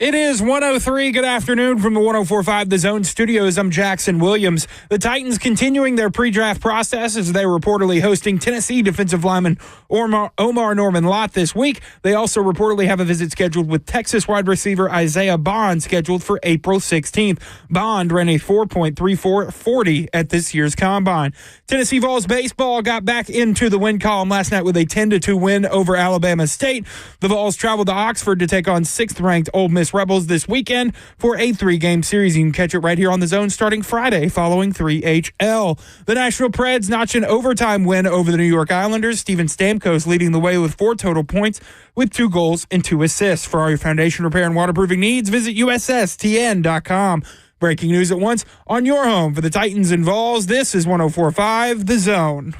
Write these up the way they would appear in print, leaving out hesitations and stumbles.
It is 1:03. Good afternoon from the 104.5 The Zone Studios. I'm Jackson Williams. The Titans continuing their pre-draft process as they're reportedly hosting Tennessee defensive lineman Omar Norman-Lott this week. They also reportedly have a visit scheduled with Texas wide receiver Isaiah Bond scheduled for April 16th. Bond ran a 4.3440 at this year's Combine. Tennessee Vols baseball got back into the win column last night with a 10-2 win over Alabama State. The Vols traveled to Oxford to take on 6th-ranked Ole Miss Rebels this weekend for a 3-game series. You can catch it right here on The Zone starting Friday following 3HL. The Nashville Preds notch an overtime win over the New York Islanders. Steven Stamkos leading the way with 4 total points with 2 goals and 2 assists. For all your foundation repair and waterproofing needs, visit USSTN.com. Breaking news at once on your home for the Titans and Vols. This is 104.5 The Zone.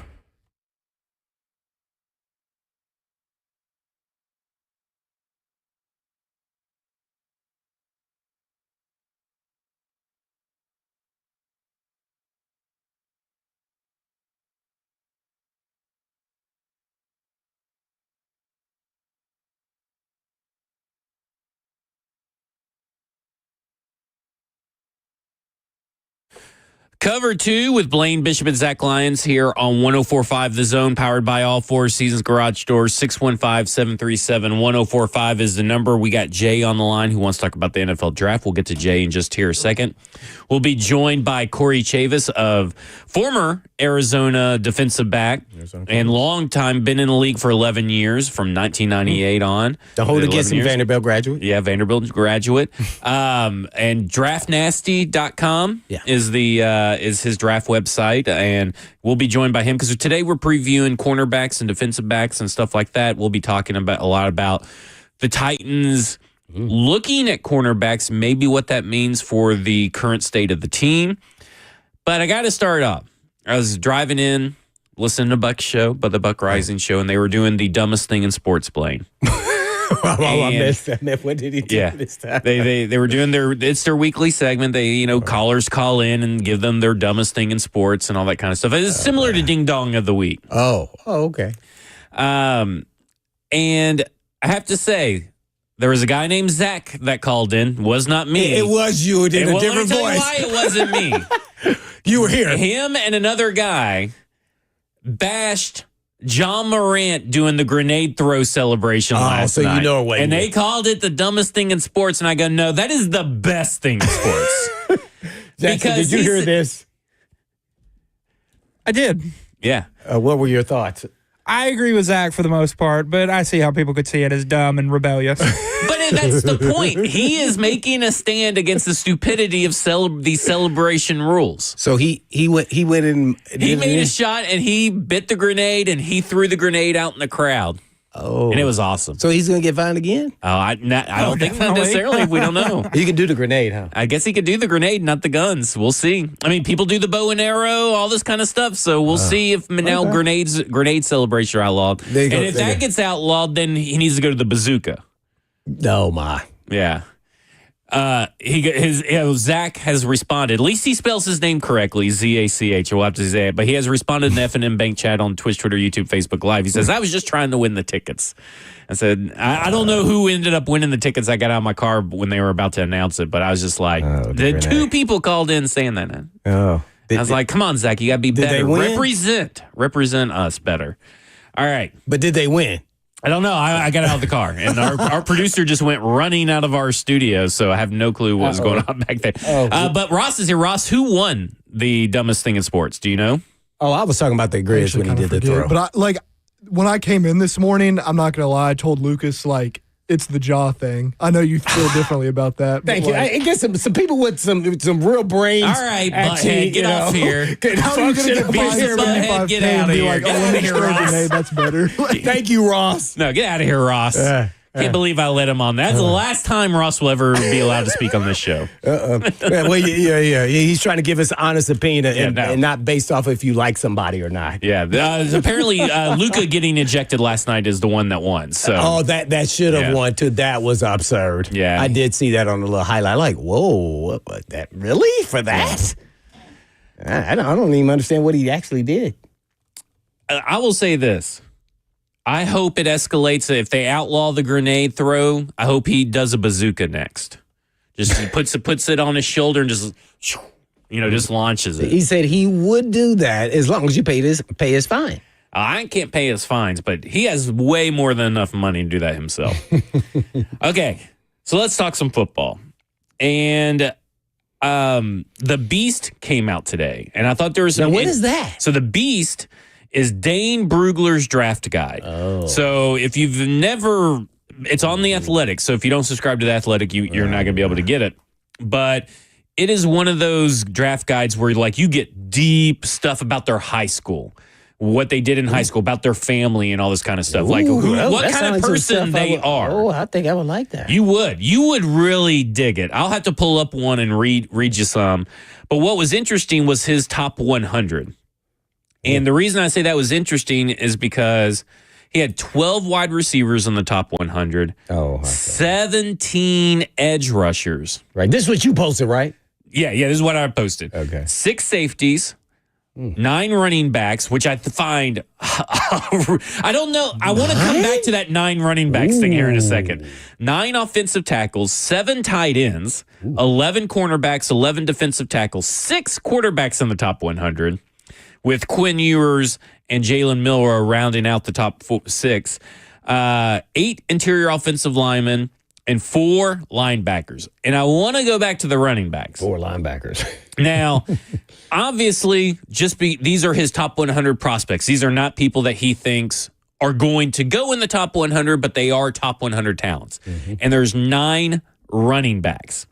Cover 2 with Blaine Bishop and Zach Lyons here on 104.5 The Zone, powered by all Four Seasons Garage Doors. 615-737-1045 is the number. We got Jay on the line who wants to talk about the NFL draft. We'll get to Jay in just here a second. We'll be joined by Corey Chavis, of former Arizona defensive back and long time, been in the league for 11 years from 1998 on. The hold against Vanderbilt graduate. Yeah, Vanderbilt graduate. And draftnasty.com is his draft website, and we'll be joined by him because today we're previewing cornerbacks and defensive backs and stuff like that. We'll be talking about a lot about the Titans looking at cornerbacks, maybe what that means for the current state of the team. But I got to start off. I was driving in, listening to Buck's show, the Buck Rising show, and they were doing the dumbest thing in sports, Blaine. I missed that. What did he do this time? They were doing their weekly segment. They, callers call in and give them their dumbest thing in sports and all that kind of stuff. It's similar to Ding Dong of the Week. Oh, okay. And I have to say, there was a guy named Zach that called in. Was not me. It was you. It in a different voice. Why it wasn't me. You were here. Him and another guy bashed John Morant doing the grenade throw celebration last night. So you know what? And they called it the dumbest thing in sports. And I go, no, that is the best thing in sports. Jackson, did you hear this? I did. Yeah. What were your thoughts? I agree with Zach for the most part, but I see how people could see it as dumb and rebellious. But that's the point. He is making a stand against the stupidity of these celebration rules. So he went in. He made a shot and he bit the grenade and he threw the grenade out in the crowd. Oh, and it was awesome. So he's going to get fined again? Oh, I don't think necessarily. We don't know. You can do the grenade, huh? I guess he could do the grenade, not the guns. We'll see. I mean, people do the bow and arrow, all this kind of stuff. So we'll see if now grenade celebrations are outlawed. And if that gets outlawed, then he needs to go to the bazooka. Oh my! Yeah. Zach has responded. At least he spells his name correctly, Z-A-C-H. We'll have to say it. But he has responded in the F&M Bank chat on Twitch, Twitter, YouTube, Facebook Live. He says, I was just trying to win the tickets. I said, I don't know who ended up winning the tickets. I got out of my car when they were about to announce it. But I was just like, the 2 people called in saying that. I was like, come on, Zach, you got to be better. Represent us better. All right. But did they win? I don't know. I got out of the car, and our producer just went running out of our studio, so I have no clue what was going on back there. But Ross is here. Ross, who won the dumbest thing in sports? Do you know? Oh, I was talking about the Grizz when he did the throw. But when I came in this morning, I'm not going to lie, I told Lucas, it's the jaw thing. I know you feel differently about that. Thank you. I guess some people with some real brains. All right, butthead, get off here. How are you going to get butthead, get out of here. Get out of here, Ross. That's better. Thank you, Ross. No, get out of here, Ross. Can't believe I let him on. That's the last time Ross will ever be allowed to speak on this show. Well, yeah. He's trying to give us an honest opinion and not based off if you like somebody or not. Yeah. Apparently, Luka getting ejected last night is the one that won. So. That should have won, too. That was absurd. Yeah. I did see that on the little highlight. Like, whoa, that really? For that? Yeah. I don't even understand what he actually did. I will say this. I hope it escalates. If they outlaw the grenade throw, I hope he does a bazooka next. Just puts it on his shoulder and just launches it. He said he would do that as long as you pay his fine. I can't pay his fines, but he has way more than enough money to do that himself. Okay, so let's talk some football. And the Beast came out today, and I thought there was some. Now, what is that? So the Beast is Dane Brugler's draft guide. Oh. So if you've never, it's on the Athletic. So if you don't subscribe to the Athletic, you're not going to be able to get it. But it is one of those draft guides where you get deep stuff about their high school, what they did in high school, about their family and all this kind of stuff. What kind of person they are. Oh, I think I would like that. You would really dig it. I'll have to pull up one and read you some. But what was interesting was his top 100. And the reason I say that was interesting is because he had 12 wide receivers in the top 100. Oh, okay. 17 edge rushers. Right. This is what you posted, right? Yeah, this is what I posted. Okay. 6 safeties, 9 running backs, which I find, I don't know. I want to come back to that 9 running backs thing here in a second. 9 offensive tackles, 7 tight ends, 11 cornerbacks, 11 defensive tackles, 6 quarterbacks in the top 100. With Quinn Ewers and Jalen Milroe rounding out the top 6, 8 interior offensive linemen, and 4 linebackers. And I want to go back to the running backs. 4 linebackers. Now, obviously, these are his top 100 prospects. These are not people that he thinks are going to go in the top 100, but they are top 100 talents. Mm-hmm. And there's 9 running backs.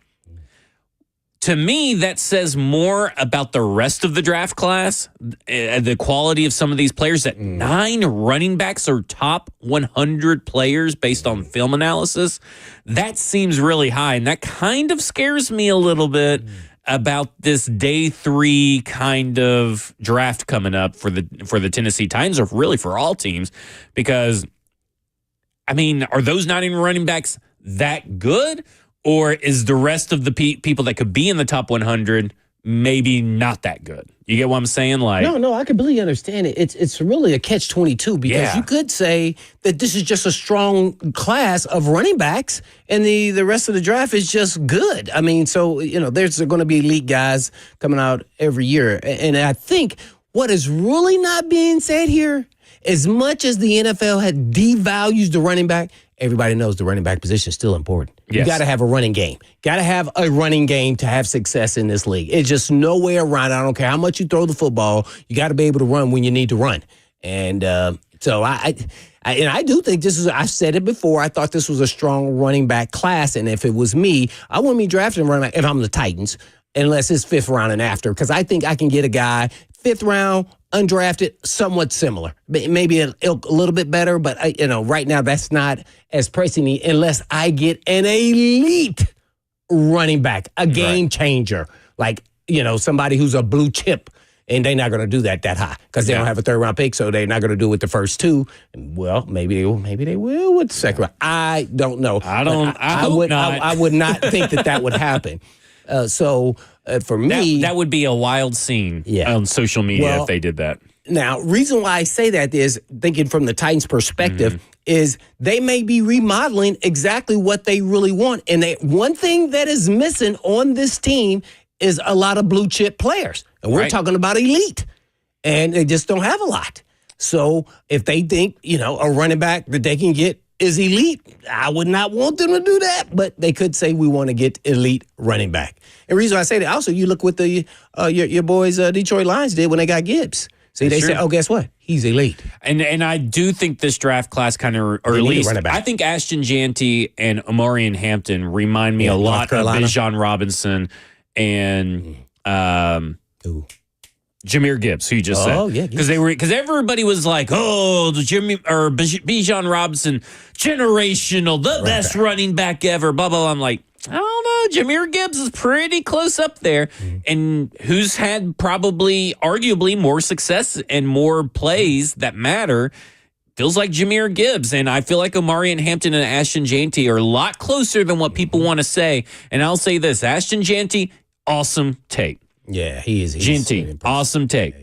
To me, that says more about the rest of the draft class, the quality of some of these players, that 9 running backs are top 100 players based on film analysis. That seems really high, and that kind of scares me a little bit about this day 3 kind of draft coming up for the Tennessee Titans, or really for all teams, because, are those 9 running backs that good? Or is the rest of the people that could be in the top 100 maybe not that good? You get what I'm saying? No, I completely understand it. It's really a catch-22 because you could say that this is just a strong class of running backs and the rest of the draft is just good. There's going to be elite guys coming out every year. And I think what is really not being said here, as much as the NFL had devalues the running back, everybody knows the running back position is still important. Yes. You got to have a running game. Got to have a running game to have success in this league. It's just no way around it. I don't care how much you throw the football. You got to be able to run when you need to run. And so I do think this is, I've said it before, I thought this was a strong running back class. And if it was me, I wouldn't be drafting a running back if I'm the Titans, unless it's 5th round and after. Because I think I can get a guy 5th round, undrafted, somewhat similar. Maybe a little bit better, but right now that's not as pressing me unless I get an elite running back, a game changer, somebody who's a blue chip, and they're not going to do that high because they don't have a 3rd round pick, so they're not going to do it with the first 2. Well, maybe they will with the 2nd round. I don't know. I would not. I would not think that would happen. For me, that would be a wild scene on social media if they did that. Now, reason why I say that is, thinking from the Titans' perspective, is they may be remodeling exactly what they really want. And one thing that is missing on this team is a lot of blue chip players. And we're talking about elite. And they just don't have a lot. So if they think, a running back that they can get is elite, I would not want them to do that. But they could say we want to get elite running back. And the reason I say that, also, you look what your boys Detroit Lions did when they got Gibbs. See, they said, guess what? He's elite. And I do think this draft class kind of, or at least, I think Ashton Jeanty and Omarion Hampton remind me a lot of Bijan Robinson and Jahmyr Gibbs, who you just said. Oh, yeah. Because everybody was like, Bijan Robinson, generational, the best running back ever, blah, blah, blah. I'm like, I don't know. Jahmyr Gibbs is pretty close up there. And who's had arguably more success and more plays that matter feels like Jahmyr Gibbs. And I feel like Omarion Hampton and Ashton Jeanty are a lot closer than what people want to say. And I'll say this, Ashton Jeanty, awesome tape. Yeah, he is. Jeanty, awesome tape.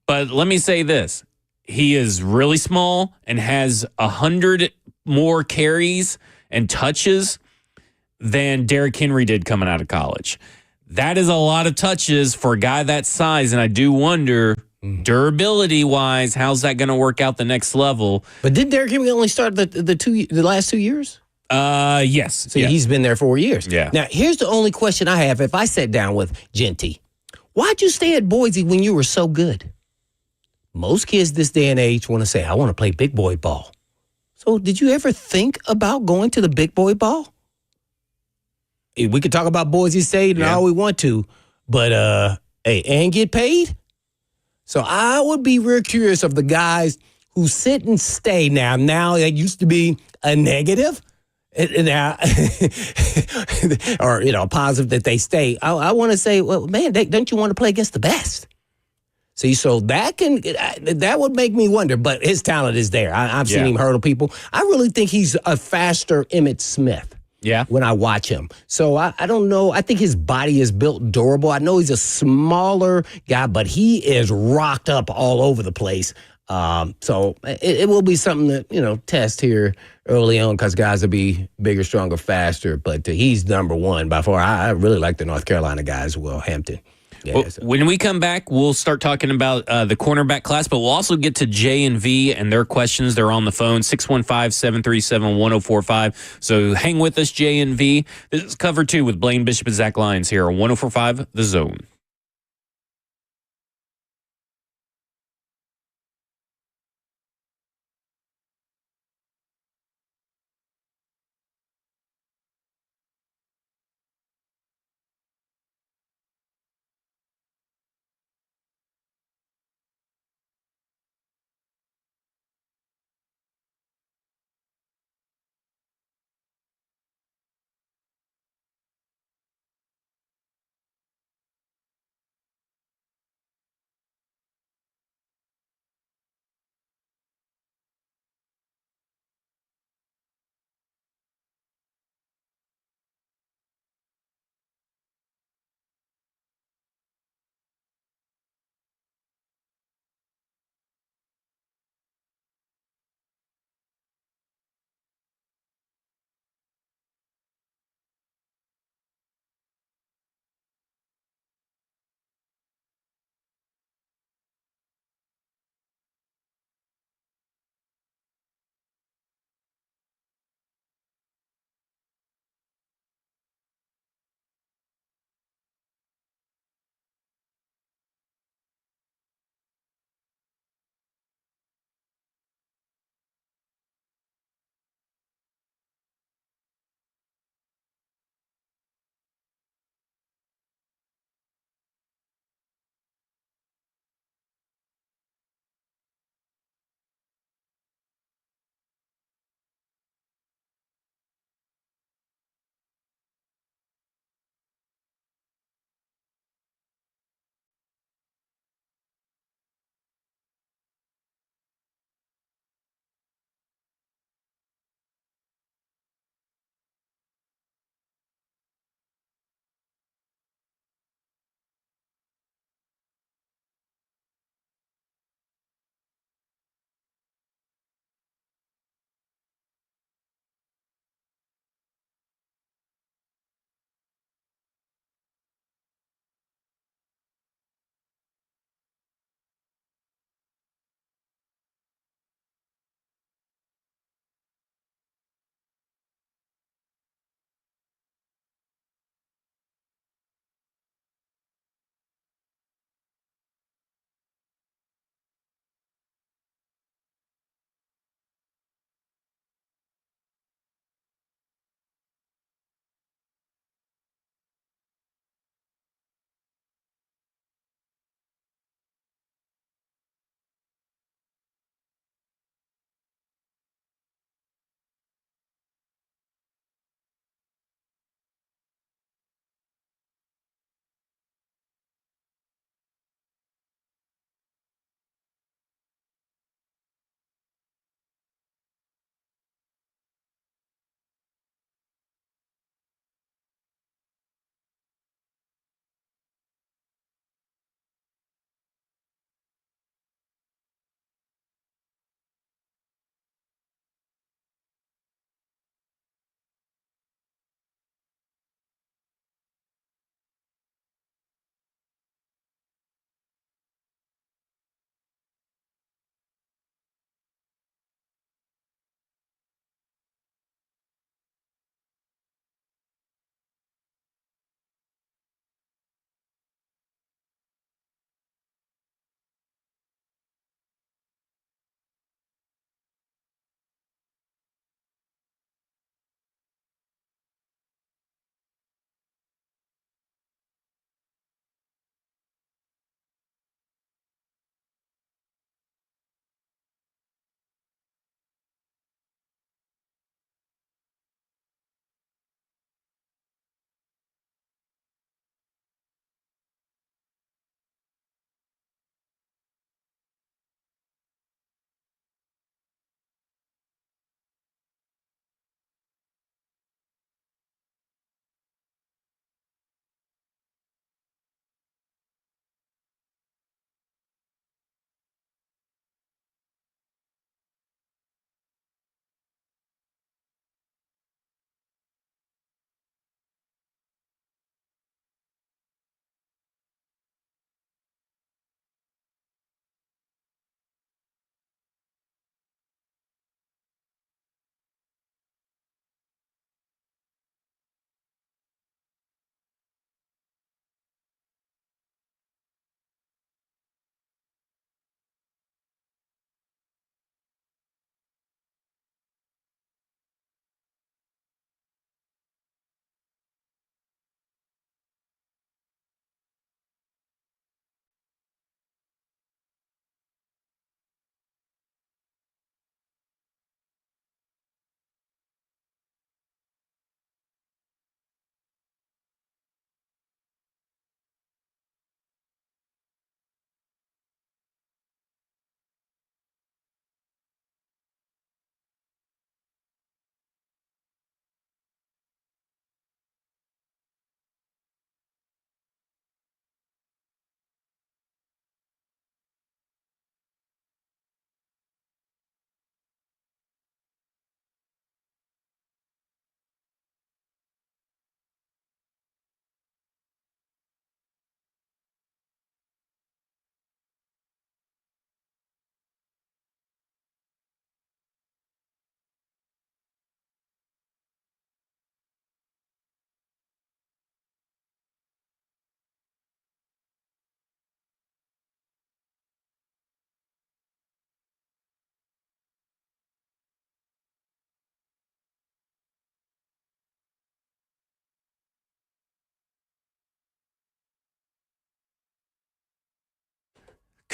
But let me say this. he is really small and has 100 more carries and touches than Derrick Henry did coming out of college. That is a lot of touches for a guy that size, and I do wonder, durability-wise, how's that going to work out the next level? But did Derrick Henry only start the last 2 years? Yes. So he's been there 4 years. Yeah. Now, here's the only question I have. If I sat down with Genty, why'd you stay at Boise when you were so good? Most kids this day and age want to say, I want to play big boy ball. So did you ever think about going to the big boy ball? We could talk about Boise State and all we want to, but and get paid? So I would be real curious of the guys who sit and stay now. Now that used to be a negative. Now, or, positive that they stay. I want to say, well, man, don't you want to play against the best? See, so that would make me wonder, but his talent is there. I've seen him hurdle people. I really think he's a faster Emmitt Smith. Yeah. When I watch him. So I don't know. I think his body is built durable. I know he's a smaller guy, but he is rocked up all over the place. So it will be something that, test here early on because guys will be bigger, stronger, faster. But he's number one by far. I really like the North Carolina guy as well, Hampton. Yeah, well, when we come back, we'll start talking about the cornerback class, but we'll also get to J and V and their questions. They're on the phone, 615-737-1045. So hang with us, J and V. This is Cover 2 with Blaine Bishop and Zach Lyons here on 1045 The Zone.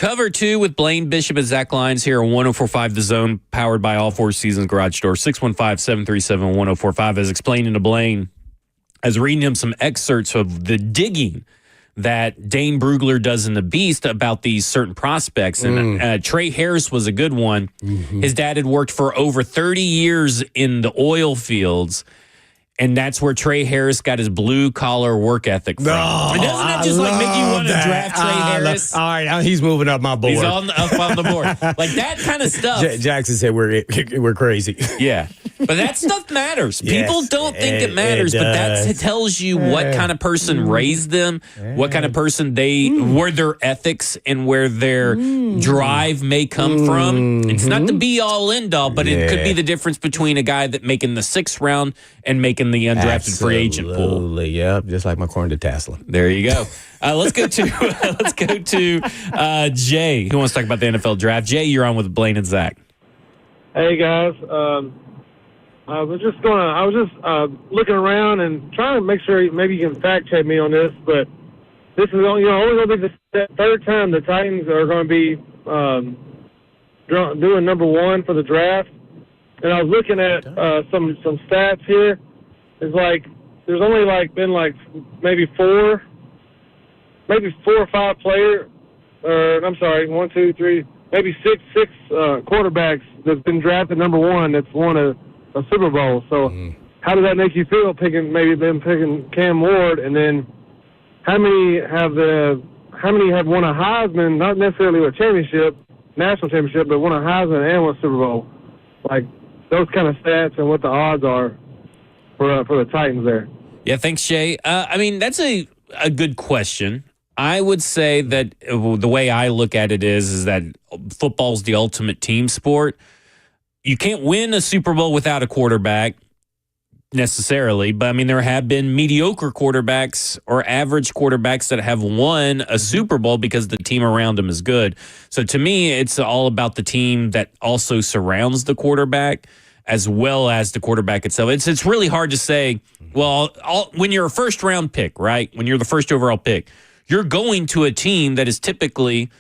Cover 2 with Blaine Bishop and Zach Lyons here on 104.5 The Zone, powered by All Four Seasons Garage Door. 615-737-1045. As explaining to Blaine, as reading him some excerpts of the digging that Dane Brugler does in The Beast about these certain prospects. And Trey Harris was a good one. His dad had worked for over 30 years in the oil fields. And that's where Trey Harris got his blue-collar work ethic from. Oh, and doesn't that just make you want to draft Trey Harris? All right, he's moving up my board. He's up on the board. Like that kind of stuff. Jackson said we're crazy. Yeah. But that stuff matters. People don't think it matters, but that tells you what kind of person raised them, what kind of person where their ethics and where their drive may come from. It's not the be-all, end-all, but it could be the difference between a guy that making the 6th round and making the undrafted free agent pool. Absolutely, yeah, just like my corn to Tesla. There you go. Let's go to Jay, who wants to talk about the NFL draft. Jay, you're on with Blaine and Zach. Hey guys, I was just looking around and trying to make sure maybe you can fact check me on this, but this is only going to be the third time the Titans are going to be doing number 1 for the draft. And I was looking at some stats here. It's like there's only been maybe 4 or 5 players, or I'm sorry, 1, 2, 3, maybe six quarterbacks that's been drafted number 1 that's won a Super Bowl. So how does that make you feel picking Cam Ward, and then how many have won a Heisman, not necessarily a national championship, but won a Heisman and won a Super Bowl? Like those kind of stats and what the odds are for the Titans there. Yeah, thanks, Jay. I mean, that's a good question. I would say that the way I look at it is that football's the ultimate team sport. You can't win a Super Bowl without a quarterback necessarily, but I mean, there have been mediocre quarterbacks or average quarterbacks that have won a Super Bowl because the team around them is good. So to me, it's all about the team that also surrounds the quarterback as well as the quarterback itself. It's really hard to say, well, when you're a first round pick, right? When you're the first overall pick, you're going to a team that is typically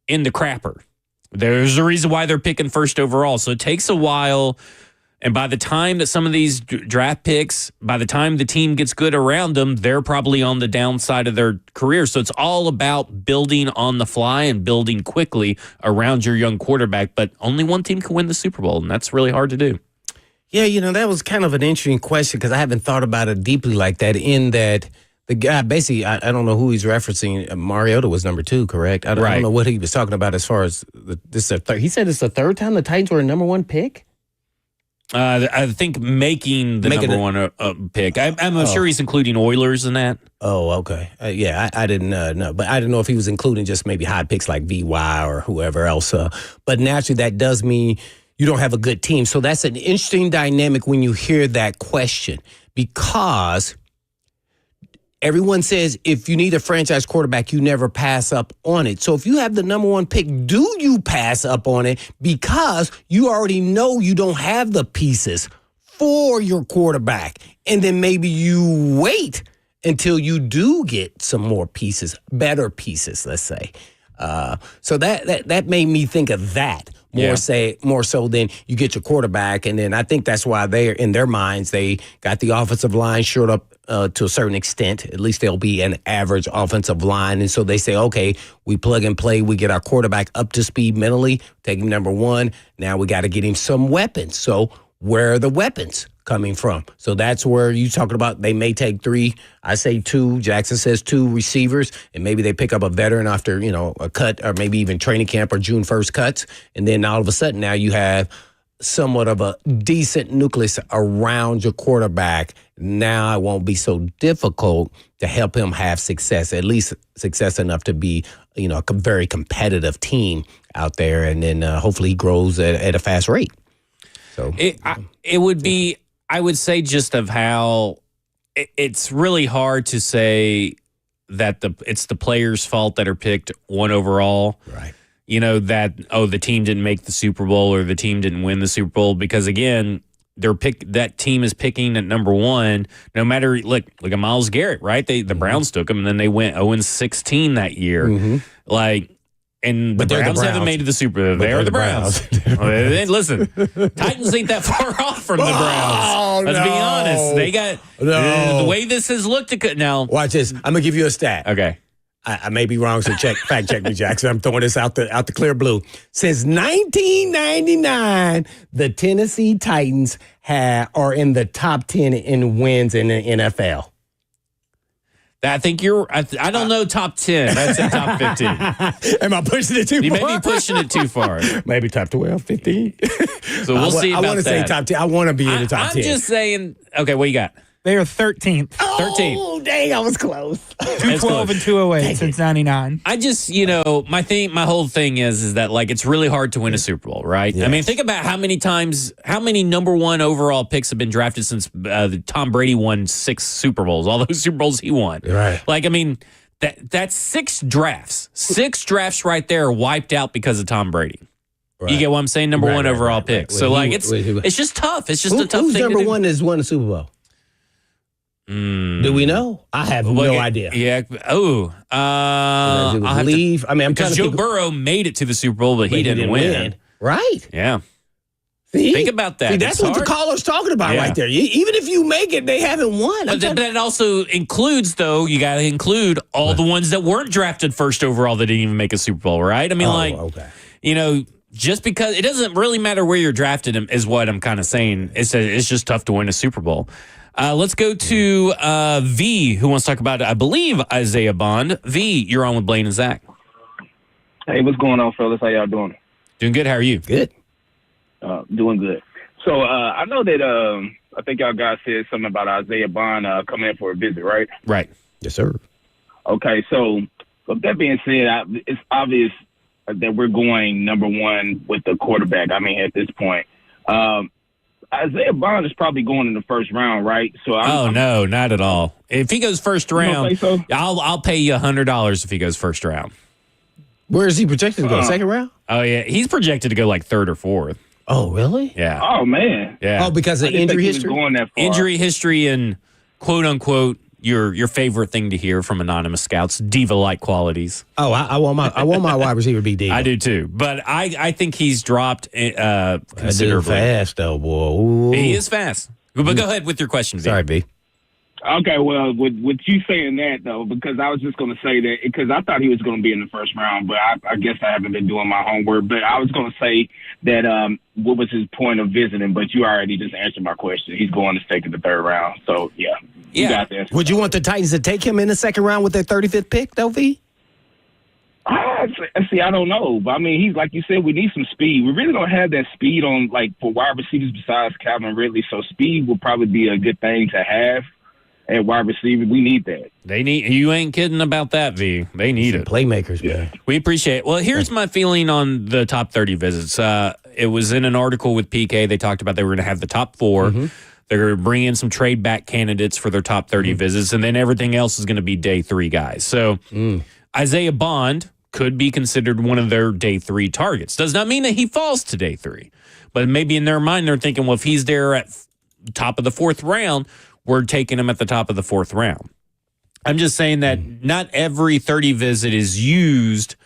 in the crapper. There's a reason why they're picking first overall. So it takes a while. And by the time that some of these draft picks, by the time the team gets good around them, they're probably on the downside of their career. So it's all about building on the fly and building quickly around your young quarterback. But only one team can win the Super Bowl, and that's really hard to do. Yeah, that was kind of an interesting question because I haven't thought about it deeply like that, in that the guy, basically, I don't know who he's referencing. Mariota was number 2, correct? I don't know what he was talking about as far as this. He said it's the third time the Titans were a number 1 pick? I think making number 1 pick. I'm sure he's including Oilers in that. Oh, okay. I didn't know. But I didn't know if he was including just maybe high picks like VY or whoever else. But naturally, that does mean you don't have a good team. So that's an interesting dynamic when you hear that question, because everyone says if you need a franchise quarterback, you never pass up on it. So if you have the number 1 pick, do you pass up on it because you already know you don't have the pieces for your quarterback? And then maybe you wait until you do get some more pieces, better pieces, let's say. So that made me think of that more so than you get your quarterback. And then I think that's why they're in their minds, they got the offensive line shored up to a certain extent. At least they'll be an average offensive line. And so they say, okay, we plug and play. We get our quarterback up to speed mentally, take him number 1. Now we got to get him some weapons. So where are the weapons coming from? So that's where you talking about they may take 3, I say 2, Jackson says 2 receivers, and maybe they pick up a veteran after, a cut or maybe even training camp or June 1st cuts. And then all of a sudden now you have somewhat of a decent nucleus around your quarterback. Now it won't be so difficult to help him have success, at least success enough to be, a very competitive team out there. And then hopefully he grows at a fast rate. So it would be, I would say, just of how it's really hard to say that it's the players' fault that are picked 1 overall. Right. That, the team didn't make the Super Bowl or the team didn't win the Super Bowl, because again, that team is picking at number 1, no matter, look at Myles Garrett, right? The Browns took him and then they went 0-16 that year. And the But they're the Browns haven't Browns. made it to the Super Bowl. They're the Browns. Listen, Titans ain't that far off from the Browns. Let's be honest. They got the way this has looked. Now, watch this. I'm gonna give you a stat. Okay. I may be wrong, so fact check me, Jackson. I'm throwing this out the clear blue. Since 1999, the Tennessee Titans are in the top 10 in wins in the NFL. I think I don't know top 10. I'd say top 15. Am I pushing it too far? You may be pushing it too far. Maybe top 12, 15. So we'll see about that. I want to say top 10. I want to be in the top 10. I'm just saying, okay, what you got? They are 13th. 13th. Oh, dang, I was close. 212 and 208 since 99. I just, my whole thing is that, like, it's really hard to win a Super Bowl, right? Yes. I mean, think about how many number one overall picks have been drafted since Tom Brady won 6 Super Bowls, all those Super Bowls he won. Right. Like, I mean, that's 6 drafts. 6 drafts right there wiped out because of Tom Brady. Right. You get what I'm saying? Number one overall pick. So, like, it's just tough. It's just a tough who's thing number to do. one that's won the Super Bowl? Do we know? I have no idea. Yeah. Oh. I'll have leave. I'm trying because to Joe think. Burrow made it to the Super Bowl, but he didn't win. Right. Yeah. See? Think about that. See, that's It's what the hard. caller's talking about Yeah. right there. Even if you make it, they haven't won. But that also includes, though, you got to include all the ones that weren't drafted first overall that didn't even make a Super Bowl, right? I mean, okay. Just because it doesn't really matter where you're drafted is what I'm kind of saying. It's just tough to win a Super Bowl. Let's go to V, who wants to talk about, I believe, Isaiah Bond. V, you're on with Blaine and Zach. Hey, what's going on, fellas? How y'all doing? Doing good. How are you? Good. Doing good. So I know that I think y'all guys said something about Isaiah Bond coming in for a visit, right? Right. Yes, sir. Okay, so with that being said, it's obvious that we're going number one with the quarterback. I mean, at this point. Isaiah Bond is probably going in the first round, right? So no, not at all. If he goes first round, think so? I'll pay you $100 if he goes first round. Where is he projected to go? Second round? Oh, yeah. He's projected to go like third or fourth. Oh, really? Yeah. Oh man. Yeah. Oh, because of I didn't injury think he was history? going that far. Injury history and quote unquote your favorite thing to hear from anonymous scouts, diva-like qualities. Oh, I want my wide receiver to be deep. I do too, but I think he's dropped considerably. Fast though, boy. Ooh. He is fast. But go ahead with your question. V. Sorry, B. Okay, well, with you saying that, though, because I was just going to say that, because I thought he was going to be in the first round, but I guess I haven't been doing my homework. But I was going to say that what was his point of visiting, but you already just answered my question. He's going to second to third round. So, yeah. You got the answer. Would you want the Titans to take him in the second round with their 35th pick, though, V? See, I don't know. But, I mean, he's like you said, we need some speed. We really don't have that speed on, like, for wide receivers besides Calvin Ridley. So speed will probably be a good thing to have. At wide receiver, we need that. You ain't kidding about that, V. They need it. Playmakers, man. We appreciate it. Well, here's my feeling on the top 30 visits. It was in an article with PK. They talked about they were going to have the top 4. Mm-hmm. They're going to bring in some trade back candidates for their top 30 visits, and then everything else is going to be day 3 guys. So Isaiah Bond could be considered one of their day 3 targets. Does not mean that he falls to day 3, but maybe in their mind they're thinking, well, if he's there at top of the 4th round, we're taking him at the top of the 4th round. I'm just saying that not every 30 visit is used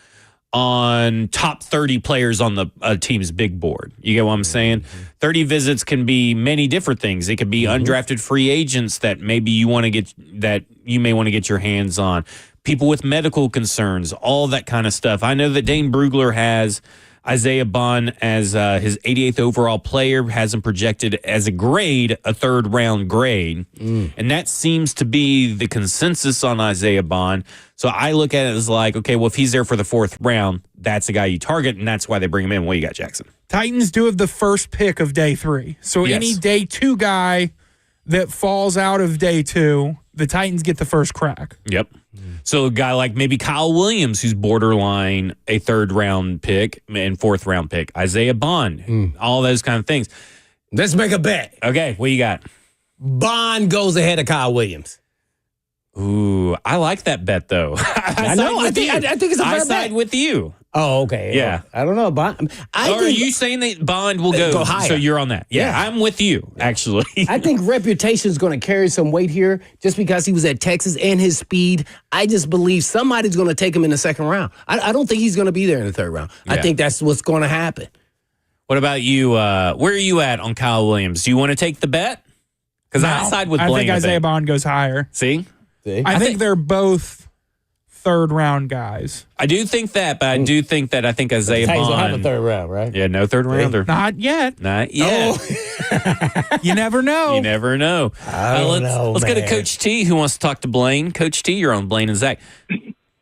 on top 30 players on the team's big board. You get what I'm saying? 30 visits can be many different things. It could be undrafted free agents that maybe you want to get, that you may want to get your hands on. People with medical concerns, all that kind of stuff. I know that Dane Brugler has Isaiah Bond as his 88th overall player, has him projected as a grade, a 3rd round grade. And that seems to be the consensus on Isaiah Bond. So I look at it as like, okay, well, if he's there for the 4th round, that's the guy you target, and that's why they bring him in. What you got, Jackson? Titans do have the first pick of day 3. So any day 2 guy that falls out of day 2, the Titans get the first crack. Yep. So a guy like maybe Kyle Williams, who's borderline a 3rd round pick and 4th round pick. Isaiah Bond, all those kind of things. Let's make a bet. Okay, what you got? Bond goes ahead of Kyle Williams. Ooh, I like that bet though. I know. I think it's a fair I bet. side with you. Oh, okay. Yeah. I don't know. But Are you saying that Bond will go higher? So you're on that. Yeah. I'm with you, actually. I think reputation is going to carry some weight here just because he was at Texas and his speed. I just believe somebody's going to take him in the second round. I don't think he's going to be there in the third round. Yeah. I think that's what's going to happen. What about you? Where are you at on Kyle Williams? Do you want to take the bet? Because I side with Blaine. I think Isaiah Bond goes higher. See? I think they're both third round guys. I do think that, but I do think that Isaiah Titans Bond. don't have a third round, right? Yeah, no third rounder. Not yet. Not yet. You never know. You never know. I don't know, let's go to man. Coach T, who wants to talk to Blaine. Coach T, you're on Blaine and Zach.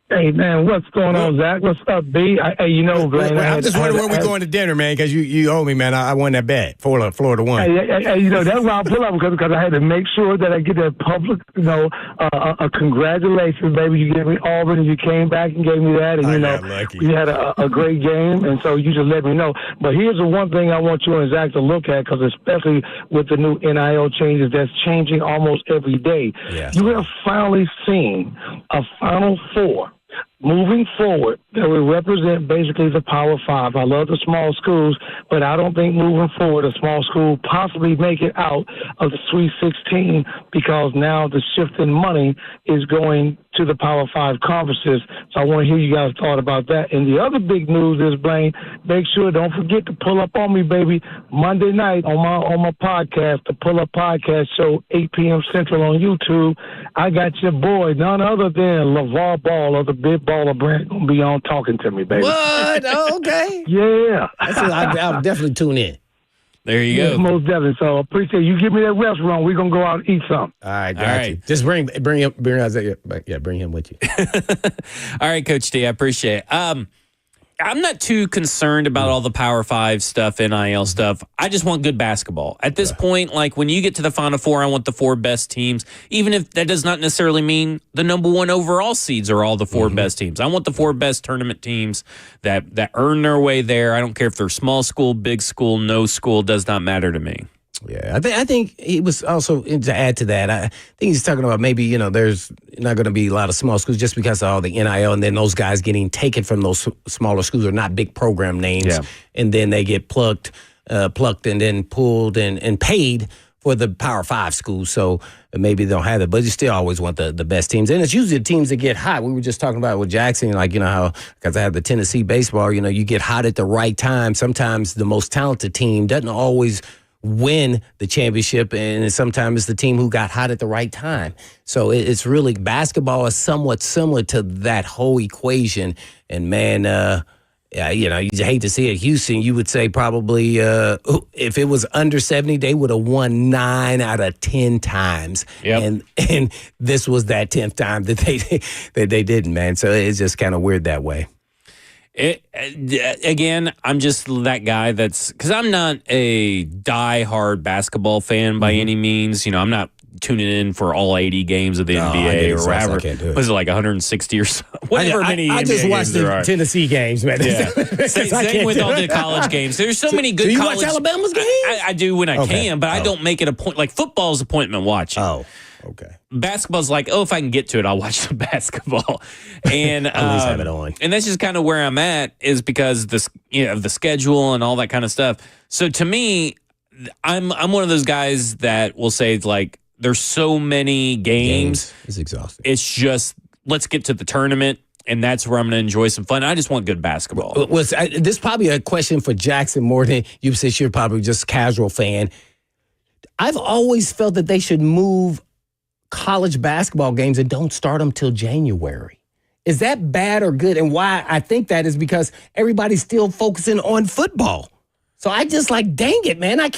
Hey, man, what's going on, Zach? What's up, B? Hey, you know, Blaine, I'm just wondering where we're going to dinner, man, because you owe me, man. I won that bet. Florida won. Hey, you know, that's why I pull up because I had to make sure that I get that public, a congratulations, baby. You gave me Auburn and you came back and gave me that. And, you had a great game. And so you just let me know. But here's the one thing I want you and Zach to look at, because especially with the new NIL changes that's changing almost every day, you have finally seen a Final Four moving forward that will represent basically the Power Five. I love the small schools, but I don't think moving forward a small school possibly make it out of the Sweet 16 because now the shift in money is going to the Power Five conferences. So I want to hear you guys' thought about that. And the other big news is, Blaine, make sure, don't forget to pull up on me, baby, Monday night on my podcast, the Pull Up Podcast Show, 8 p.m. Central on YouTube. I got your boy, none other than LeVar Ball of the Big Baller brand, going to be on talking to me, baby. What? Oh, okay. Yeah. I'll definitely tune in. There you Yes, go. most definitely. So I appreciate you. Give me that restaurant. We're going to go out and eat something. All right, got All right. you. Just bring Isaiah. Yeah, bring him with you. All right, Coach T, I appreciate it. I'm not too concerned about all the Power 5 stuff, NIL stuff. I just want good basketball. At this point, like when you get to the Final Four, I want the 4 best teams, even if that does not necessarily mean the number 1 overall seeds are all the 4 best teams. I want the 4 best tournament teams that earn their way there. I don't care if they're small school, big school, no school, does not matter to me. Yeah, I think he was also, to add to that, I think he's talking about maybe, there's not going to be a lot of small schools just because of all the NIL and then those guys getting taken from those smaller schools are not big program names. Yeah. And then they get plucked and then pulled and paid for the Power 5 schools. So maybe they don't have it, but you still always want the best teams. And it's usually the teams that get hot. We were just talking about with Jackson, how, because I have the Tennessee baseball, you get hot at the right time. Sometimes the most talented team doesn't always win the championship, and sometimes it's the team who got hot at the right time. So it's really, basketball is somewhat similar to that whole equation. And man, you hate to see it. Houston, you would say probably if it was under 70, they would have won 9 out of 10 times. Yep. And this was that 10th time that they didn't, man. So it's just kind of weird that way. Again, I'm just that guy because I'm not a die-hard basketball fan by any means. I'm not tuning in for all 80 games of the NBA or whatever. I can't do it. Was it like 160 or so? Whatever many I NBA just watched games there the are. Tennessee games, man. Yeah. Same with all the college games. There's so many good do you college. watch Alabama's games? I do when I Okay. can, but I don't make it a point. Like football's appointment watching. Oh, okay. Basketball's like, if I can get to it, I'll watch the basketball. And At least have it on. And that's just kind of where I'm at, is because of the schedule and all that kind of stuff. So to me, I'm one of those guys that will say, like, there's so many games. It's exhausting. It's just, let's get to the tournament, and that's where I'm going to enjoy some fun. I just want good basketball. This is probably a question for Jackson more than you, since you're probably just a casual fan. I've always felt that they should move college basketball games and don't start them till January. Is that bad or good? And why I think that is because everybody's still focusing on football. So I just like, dang it, man. I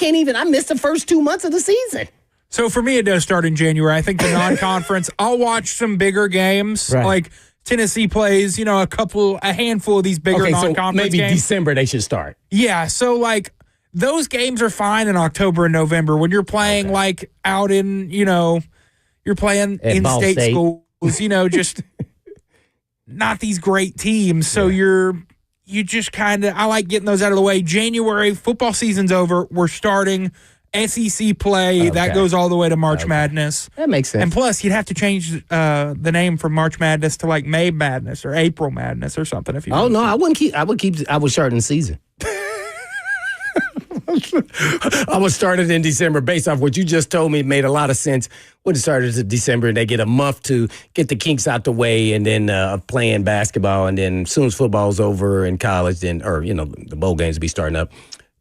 missed the first 2 months of the season. So for me, it does start in January. I think the non-conference, I'll watch some bigger games. Right. Like Tennessee plays, a handful of these bigger non-conference so maybe games. December they should start. Yeah, so like those games are fine in October and November when you're playing like out in, you're playing At Ball in-state State. schools, just not these great teams. So you just kind of, I like getting those out of the way. January, football season's over. We're starting SEC play. That goes all the way to March Madness. That makes sense. And plus, you'd have to change the name from March Madness to like May Madness or April Madness or something. If you no, I wouldn't keep. I would shorten the season. I would start it in December based off what you just told me. It made a lot of sense. Would have started in December and they get a month to get the kinks out the way and then playing basketball. And then as soon as football's over in college, the bowl games will be starting up,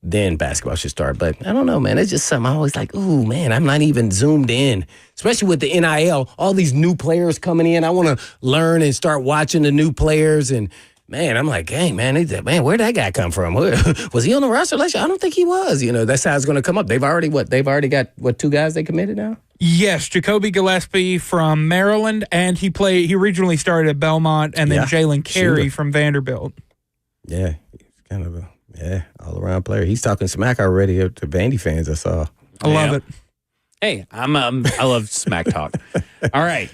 then basketball should start. But I don't know, man. It's just something I'm always like, ooh, man, I'm not even zoomed in, especially with the NIL, all these new players coming in. I want to learn and start watching the new players. And man, I'm like, hey, man, where'd that guy come from? Was he on the roster last year? I don't think he was. That's how it's going to come up. They've already got 2 guys they committed now? Yes, Jacoby Gillespie from Maryland, and he originally started at Belmont, and then Jalen Carey from Vanderbilt. Yeah, he's kind of a all-around player. He's talking smack already to Vandy fans, I saw. I love it. Hey, I love smack talk. All right.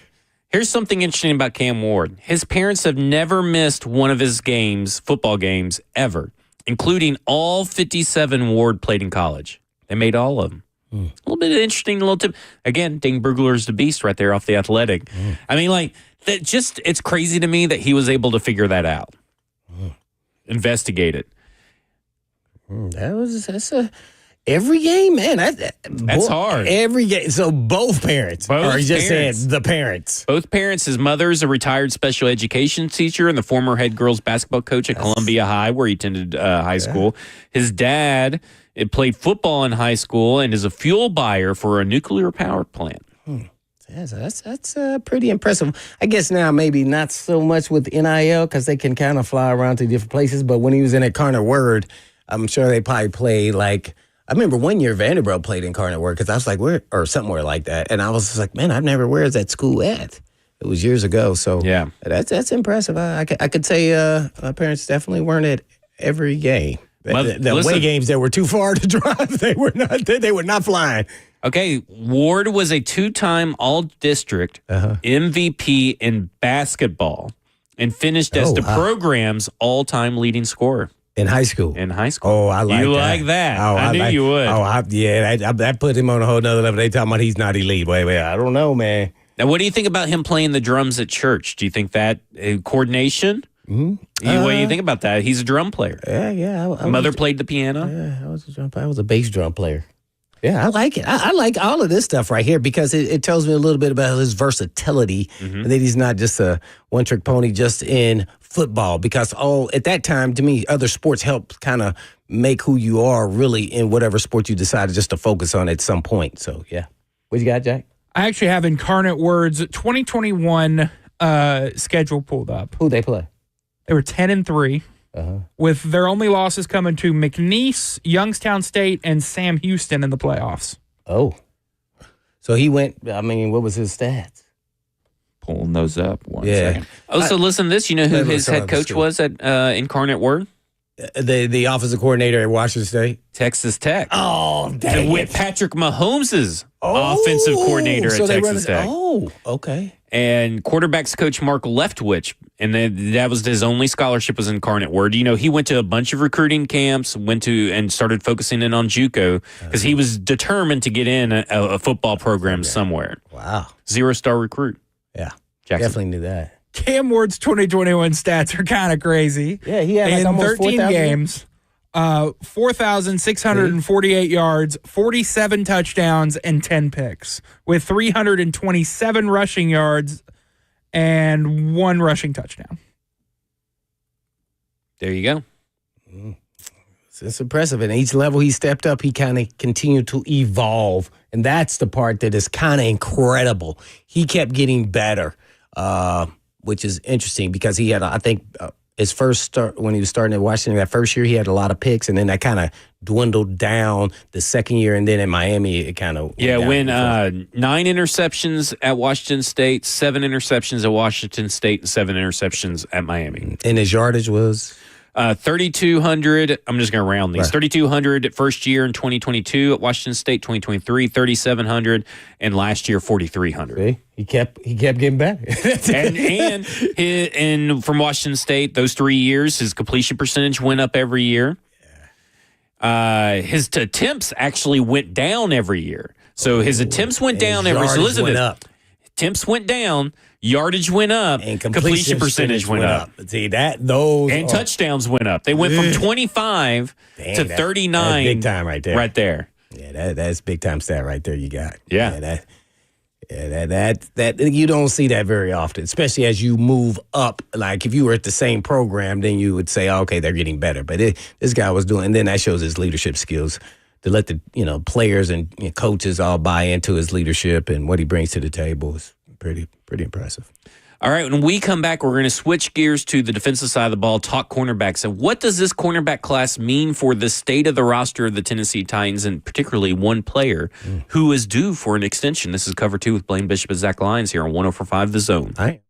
Here's something interesting about Cam Ward. His parents have never missed one of his football games, ever, including all 57 Ward played in college. They made all of them. A little bit interesting, little tip. Again, Dane Brugler's the beast right there off the Athletic. I mean, it's crazy to me that he was able to figure that out. Investigate it. That's every game, man. That's hard. Every game. So both parents. Or you just said the parents. Both parents. His mother's a retired special education teacher and the former head girls basketball coach at Columbia High, where he attended high school. His dad played football in high school and is a fuel buyer for a nuclear power plant. That's pretty impressive. I guess now maybe not so much with NIL because they can kind of fly around to different places. But when he was in Incarnate Word, I'm sure they probably played like. I remember one year Vanderbilt played Incarnate Word because I was like, where, or somewhere like that. And I was just like, man, where is that school at? It was years ago. So yeah, that's impressive. I could say my parents definitely weren't at every game. The away games that were too far to drive, they were not flying. Okay, Ward was a 2-time All-District MVP in basketball and finised as the program's all-time leading scorer. In high school? In high school. Oh, I like that. You like that. Oh, I knew you would. Oh, that put him on a whole nother level. They talking about he's not elite. Wait, I don't know, man. Now, what do you think about him playing the drums at church? Do you think that coordination? Mm-hmm. What do you think about that? He's a drum player. Yeah. Mother played the piano. Yeah, I was a drum player. I was a bass drum player. Yeah, I like it. I like all of this stuff right here because it tells me a little bit about his versatility and that he's not just a one-trick pony just in football because at that time, to me, other sports help kind of make who you are really in whatever sport you decided just to focus on at some point. So, yeah. What you got, Jack? I actually have Incarnate Word's 2021 schedule pulled up. Who they play? They were 10-3. With their only losses coming to McNeese, Youngstown State, and Sam Houston in the playoffs. Oh. So he went, what was his stats? Pulling those up one second. Oh, so listen to this. You know who his head coach was at Incarnate Word? The offensive coordinator at Washington State? Texas Tech. Oh, dang with Patrick Mahomes' offensive coordinator at Texas Tech. Oh, okay. And quarterbacks coach Mark Leftwich, and that was his only scholarship was Incarnate Word. You know, he went to a bunch of recruiting camps, and started focusing in on JUCO because he was determined to get in a football program somewhere. Wow. 0-star recruit. Yeah. Jackson. Definitely knew that. Cam Ward's 2021 stats are kind of crazy. Yeah, he had in almost 13 games. 4,648 yards, 47 touchdowns, and 10 picks, with 327 rushing yards and 1 rushing touchdown. There you go. It's impressive. And each level he stepped up, he kind of continued to evolve. And that's the part that is kind of incredible. He kept getting better, which is interesting because he had, I think, his first start when he was starting at Washington, that first year he had a lot of picks, and then that kind of dwindled down the second year, and then in Miami it kind of went 9 interceptions at Washington State, 7 interceptions at Washington State, and 7 interceptions at Miami. And his yardage was 3,200. I'm just going to round these. Right. 3,200 first year in 2022 at Washington State. 2023 3,700, and last year 4,300. See? He kept getting better. and from Washington State, those 3 years, his completion percentage went up every year. his attempts actually went down every year. So his attempts went down every. So listen, went up. attempts went down, yardage went up, And completion percentage went up. See those And touchdowns went up. They went from 25 to 39. That's big time right there. Right there. Yeah, that's big time stat right there. You got. Yeah. That you don't see that very often, especially as you move up. Like if you were at the same program, then you would say, okay, they're getting better. But this guy was doing, and then that shows his leadership skills to let the players and coaches all buy into his leadership and what he brings to the table is pretty impressive. All right, when we come back, we're going to switch gears to the defensive side of the ball, talk cornerbacks. So what does this cornerback class mean for the state of the roster of the Tennessee Titans, and particularly one player who is due for an extension? This is Cover 2 with Blaine Bishop and Zach Lyons here on 104.5 The Zone. All right.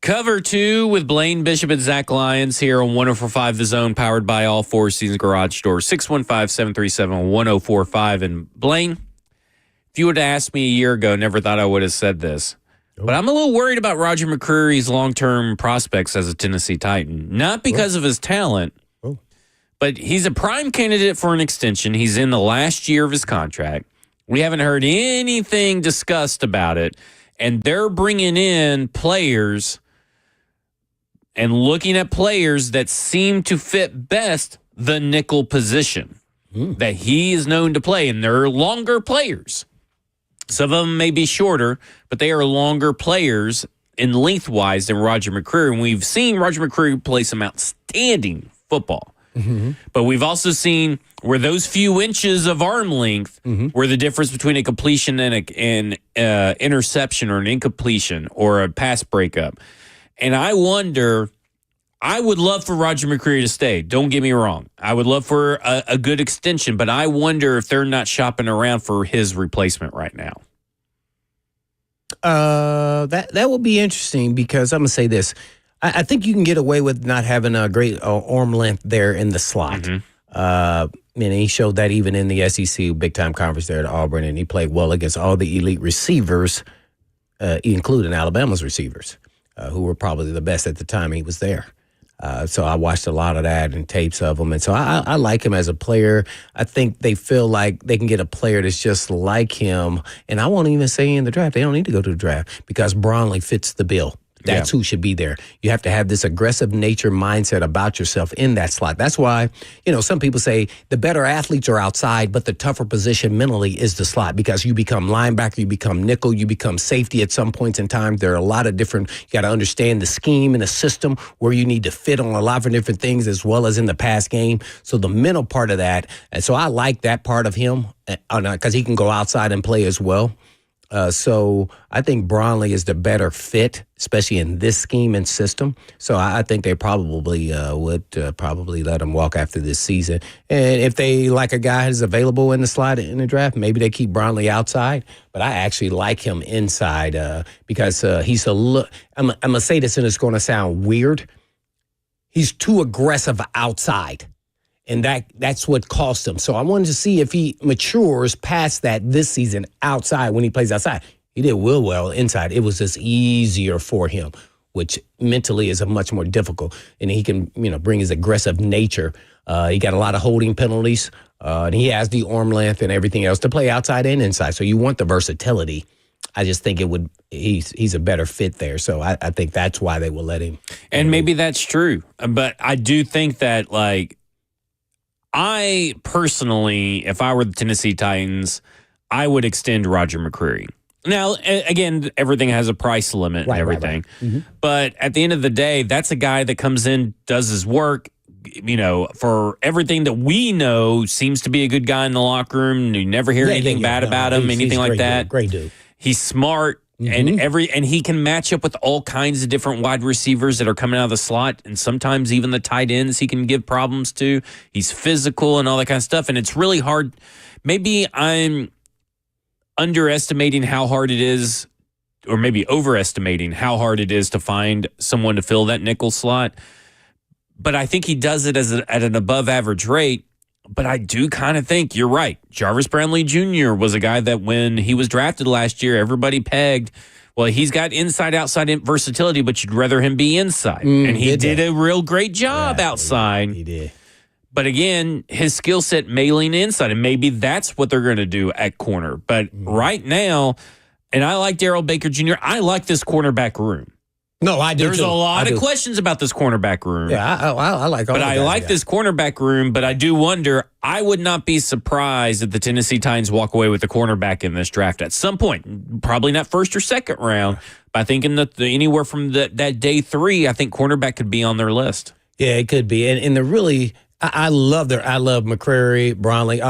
Cover 2 with Blaine Bishop and Zach Lyons here on 104.5 The Zone, powered by all Four Seasons Garage Doors, 615-737-1045. And Blaine, if you would have asked me a year ago, never thought I would have said this. But I'm a little worried about Roger McCreary's long-term prospects as a Tennessee Titan. Not because of his talent, but he's a prime candidate for an extension. He's in the last year of his contract. We haven't heard anything discussed about it. And they're bringing in players and looking at players that seem to fit best the nickel position that he is known to play. And they're longer players. Some of them may be shorter, but they are longer players in lengthwise than Roger McCreary. And we've seen Roger McCreary play some outstanding football. But we've also seen where those few inches of arm length were the difference between a completion and an interception or an incompletion or a pass breakup. And I wonder, I would love for Roger McCreary to stay. Don't get me wrong. I would love for a good extension, but I wonder if they're not shopping around for his replacement right now. That will be interesting because I'm going to say this. I think you can get away with not having a great arm length there in the slot. And he showed that even in the SEC big-time conference there at Auburn, and he played well against all the elite receivers, including Alabama's receivers, who were probably the best at the time he was there. So I watched a lot of that and tapes of him. And so I like him as a player. I think they feel like they can get a player that's just like him. And I won't even say in the draft. They don't need to go to the draft because Bronley fits the bill. That's who should be there. You have to have this aggressive nature mindset about yourself in that slot. That's why, some people say the better athletes are outside, but the tougher position mentally is the slot because you become linebacker, you become nickel, you become safety at some points in time. There are a lot of different, you got to understand the scheme and the system where you need to fit on a lot of different things as well as in the pass game. So the mental part of that, and so I like that part of him because he can go outside and play as well. So I think Bronley is the better fit, especially in this scheme and system. So I think they probably would probably let him walk after this season. And if they like a guy who's available in the slot in the draft, maybe they keep Bronley outside. But I actually like him inside because he's I'm going to say this and it's going to sound weird. He's too aggressive outside. And that's what cost him. So I wanted to see if he matures past that this season outside when he plays outside. He did well inside. It was just easier for him, which mentally is a much more difficult. And he can, bring his aggressive nature. He got a lot of holding penalties. And he has the arm length and everything else to play outside and inside. So you want the versatility. I just think he's a better fit there. So I think that's why they will let him. And maybe that's true. But I do think that, I personally, if I were the Tennessee Titans, I would extend Roger McCreary. Now, again, everything has a price limit and everything. Right. But at the end of the day, that's a guy that comes in, does his work, for everything that we know, seems to be a good guy in the locker room. You never hear anything bad about him, anything like that. Great dude. He's smart. And he can match up with all kinds of different wide receivers that are coming out of the slot, and sometimes even the tight ends he can give problems to. He's physical and all that kind of stuff, and it's really hard. Maybe I'm underestimating how hard it is, or maybe overestimating how hard it is to find someone to fill that nickel slot. But I think he does it at an above average rate. But I do kind of think you're right. Jarvis Brownlee Jr. was a guy that when he was drafted last year, everybody pegged, well, he's got inside-outside versatility, but you'd rather him be inside. And he did a real great job outside. He did. But again, his skill set may lean inside, and maybe that's what they're going to do at corner. But right now, and I like Darrell Baker Jr., I like this cornerback room. No, I do. There's a lot of questions about this cornerback room. Yeah, I like all But I like this cornerback room, but I do wonder, I would not be surprised if the Tennessee Titans walk away with the cornerback in this draft at some point. Probably not first or second round, but I think anywhere from that day 3, I think cornerback could be on their list. Yeah, it could be. And the really, I love McCreary, Bronley.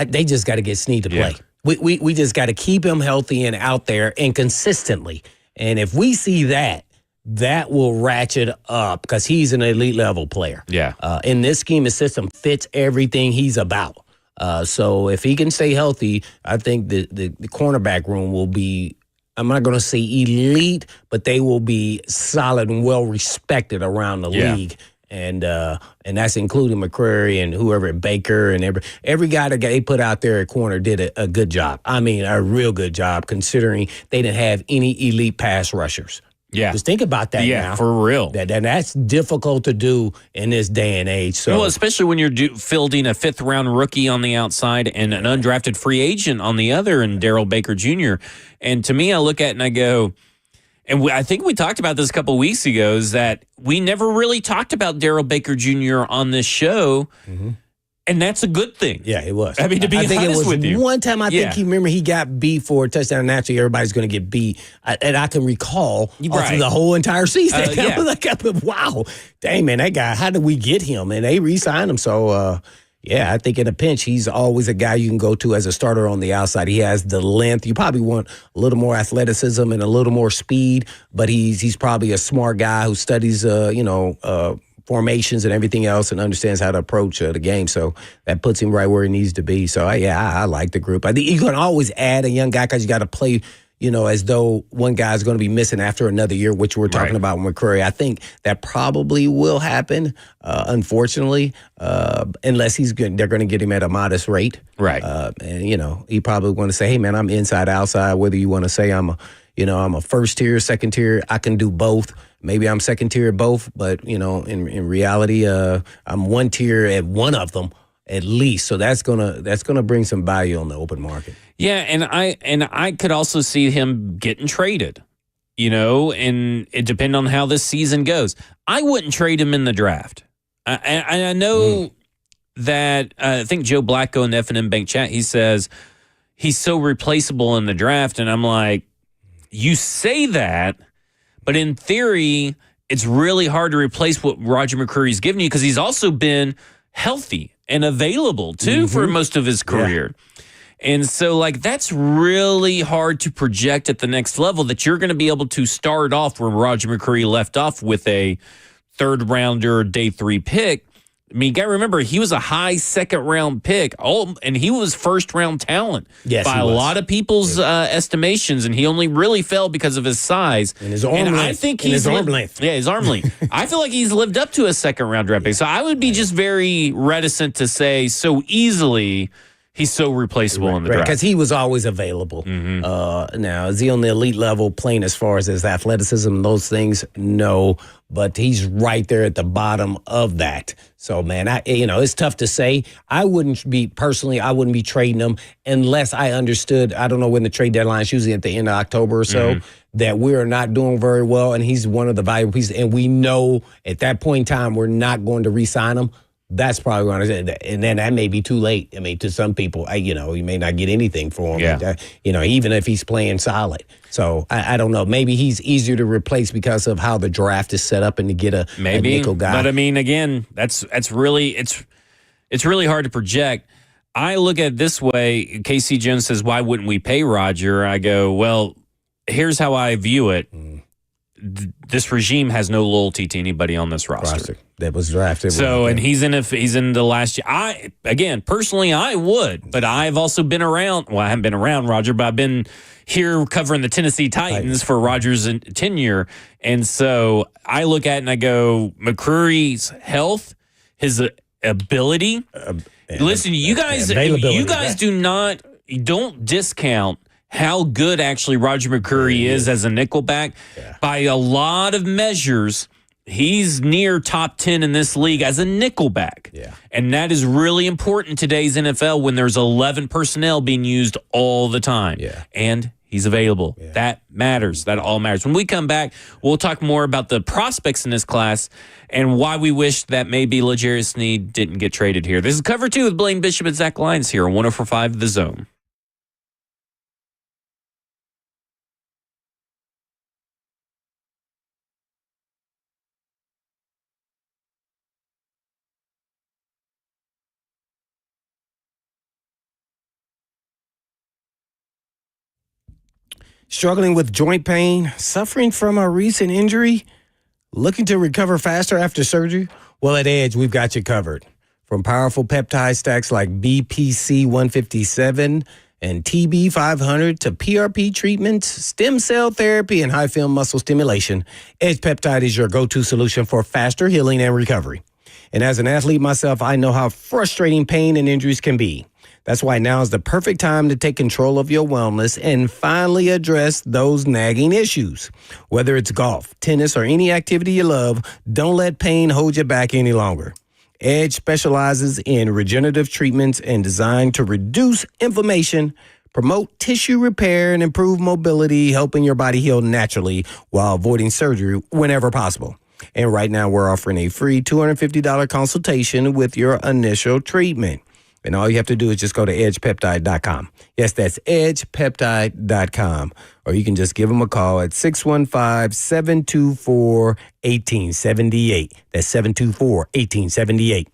They just got to get Snead to play. We just got to keep him healthy and out there and consistently. And if we see that will ratchet up because he's an elite level player. Yeah. In this scheme and system fits everything he's about. So if he can stay healthy, I think the cornerback room will be I'm not going to say elite, but they will be solid and well respected around the league. And that's including McCreary and whoever, Baker, and every guy that they put out there at corner did a good job. I mean, a real good job, considering they didn't have any elite pass rushers. Yeah. Just think about that now. Yeah, for real. That's difficult to do in this day and age. So, well, especially when you're fielding a fifth-round rookie on the outside and an undrafted free agent on the other, and Darrell Baker Jr. And to me, I look at it and I go, and I think we talked about this a couple of weeks ago, is that we never really talked about Darrell Baker Jr. on this show. Mm-hmm. And that's a good thing. Yeah, it was. I mean, to be honest with you. One time I think he got beat for a touchdown. Naturally, everybody's going to get beat. And I can recall through the whole entire season. I was like, wow, dang, man, that guy, how did we get him? And they re-signed him. So, I think in a pinch, he's always a guy you can go to as a starter on the outside. He has the length. You probably want a little more athleticism and a little more speed, but he's probably a smart guy who studies, formations and everything else and understands how to approach the game. So that puts him right where he needs to be. So, I like the group. I think you can always add a young guy because you got to play, as though one guy's going to be missing after another year, which we're talking about with McCreary. I think that probably will happen, unfortunately, unless they're going to get him at a modest rate. Right. And, he probably going to say, hey, man, I'm inside, outside, whether you want to say I'm a first tier, second tier, I can do both. Maybe I'm second tier at both, but, in reality, I'm one tier at one of them at least. So that's gonna bring some value on the open market. Yeah, and I could also see him getting traded, and it depends on how this season goes. I wouldn't trade him in the draft. I know that I think Joe Blacko in the F&M Bank chat, he says he's so replaceable in the draft, and I'm like, you say that, but in theory, it's really hard to replace what Roger McCreary's given you because he's also been healthy and available, too, for most of his career. Yeah. And so, that's really hard to project at the next level, that you're going to be able to start off where Roger McCreary left off with a third-rounder, day 3 pick. I mean, you got to remember, he was a high second-round pick, and he was first-round talent by a lot of people's estimations, and he only really fell because of his size. And his arm length. I think his arm length. Yeah, his arm length. I feel like he's lived up to a second-round draft pick, so I would be just very reticent to say so easily he's so replaceable in the draft. Because he was always available. Mm-hmm. Now, is he on the elite level playing as far as his athleticism and those things? No, but he's right there at the bottom of that. So, man, it's tough to say. I wouldn't be trading him unless I understood, I don't know when the trade deadline is, usually at the end of October or so, that we're not doing very well, and he's one of the valuable pieces, and we know at that point in time we're not going to re-sign him. That's probably going to, and then that may be too late. I mean, to some people, you may not get anything for him. Yeah. Even if he's playing solid. So I don't know. Maybe he's easier to replace because of how the draft is set up and to get a nickel guy. But I mean, again, it's really hard to project. I look at it this way. KC Jones says, "Why wouldn't we pay Roger?" I go, "Well, here's how I view it. This regime has no loyalty to anybody on this roster that was drafted. So, and he's in the last year. Personally, I would, but I've also been around. Well, I haven't been around Roger, but I've been here covering the Tennessee Titans for Roger's tenure, and so I look at it and I go, McCreary's health, his ability. Listen, you guys don't discount how good actually Roger McCreary is as a nickelback. Yeah. By a lot of measures, he's near top 10 in this league as a nickelback. Yeah. And that is really important in today's NFL when there's 11 personnel being used all the time. Yeah. And he's available. Yeah. That matters. That all matters. When we come back, we'll talk more about the prospects in this class and why we wish that maybe L'Jarius Sneed didn't get traded here. This is Cover 2 with Blaine Bishop and Zach Lyons here on 104.5 The Zone. Struggling with joint pain, suffering from a recent injury, looking to recover faster after surgery? Well, at Edge, we've got you covered. From powerful peptide stacks like BPC 157 and TB500 to PRP treatments, stem cell therapy, and high film muscle stimulation, Edge Peptide is your go-to solution for faster healing and recovery. And as an athlete myself, I know how frustrating pain and injuries can be. That's why now is the perfect time to take control of your wellness and finally address those nagging issues. Whether it's golf, tennis, or any activity you love, don't let pain hold you back any longer. Edge specializes in regenerative treatments and designed to reduce inflammation, promote tissue repair, and improve mobility, helping your body heal naturally while avoiding surgery whenever possible. And right now, we're offering a free $250 consultation with your initial treatment. And all you have to do is just go to edgepeptide.com. Yes, that's edgepeptide.com. Or you can just give them a call at 615-724-1878. That's 724-1878.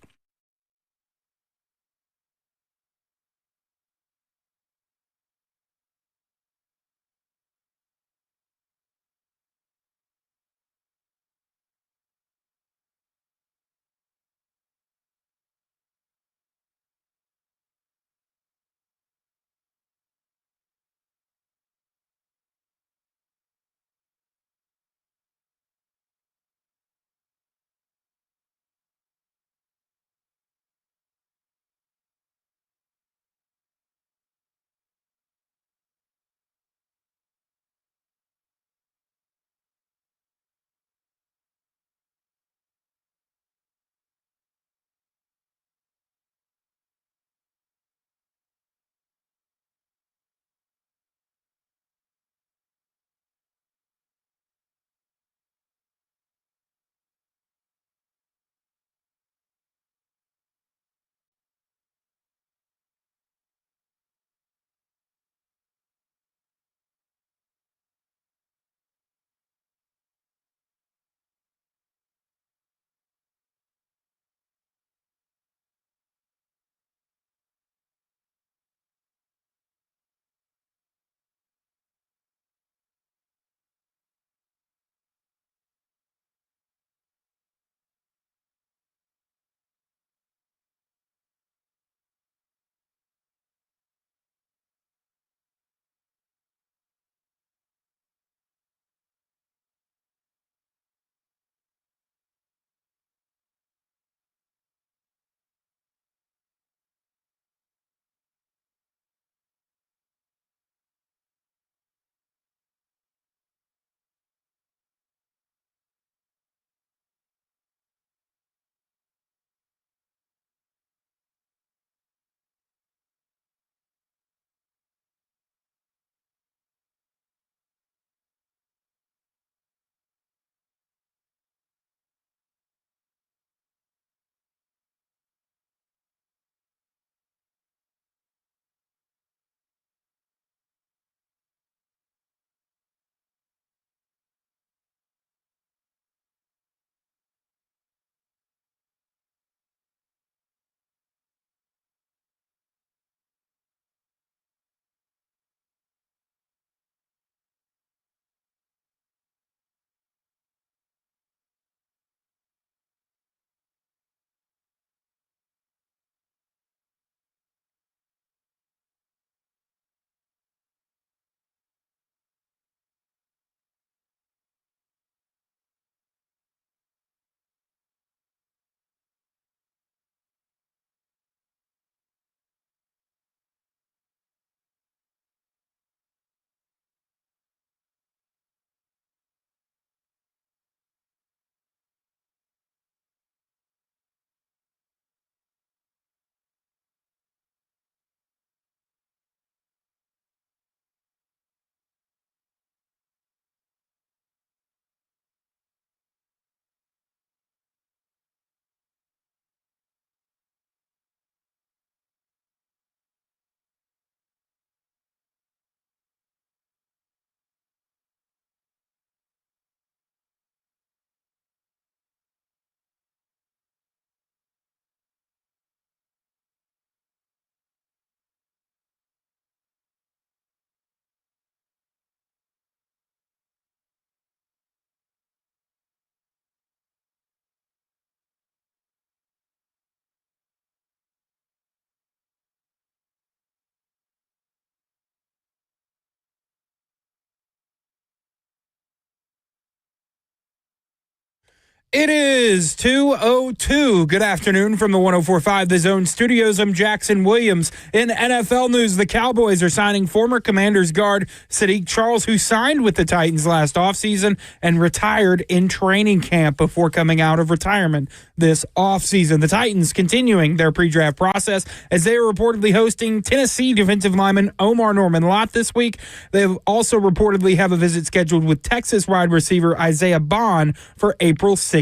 It is 2:02. Good afternoon from the 104.5 The Zone Studios. I'm Jackson Williams. In NFL news, the Cowboys are signing former Commanders guard Sadiq Charles, who signed with the Titans last offseason and retired in training camp before coming out of retirement this offseason. The Titans continuing their pre-draft process as they are reportedly hosting Tennessee defensive lineman Omar Norman-Lott this week. They also reportedly have a visit scheduled with Texas wide receiver Isaiah Bond for April 16th.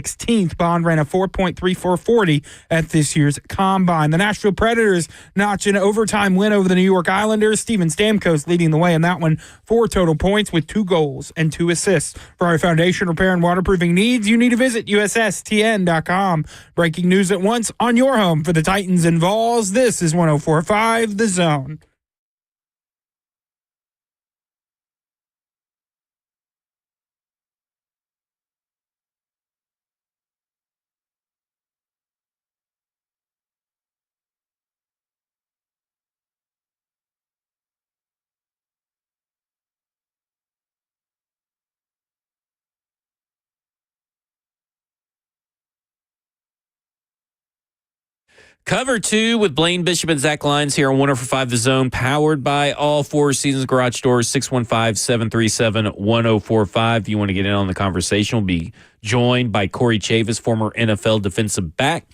Bond ran a 4.3440 at this year's Combine. The Nashville Predators notch an overtime win over the New York Islanders. Steven Stamkos leading the way in that one, 4 total points with 2 goals and 2 assists. For our foundation repair and waterproofing needs, you need to visit USSTN.com. Breaking news at once on your home for the Titans and Vols. This is 104.5 The Zone. Cover 2 with Blaine Bishop and Zach Lyons here on 104.5 The Zone, powered by All Four Seasons Garage Doors, 615-737-1045. If you want to get in on the conversation, we'll be joined by Corey Chavis, former NFL defensive back.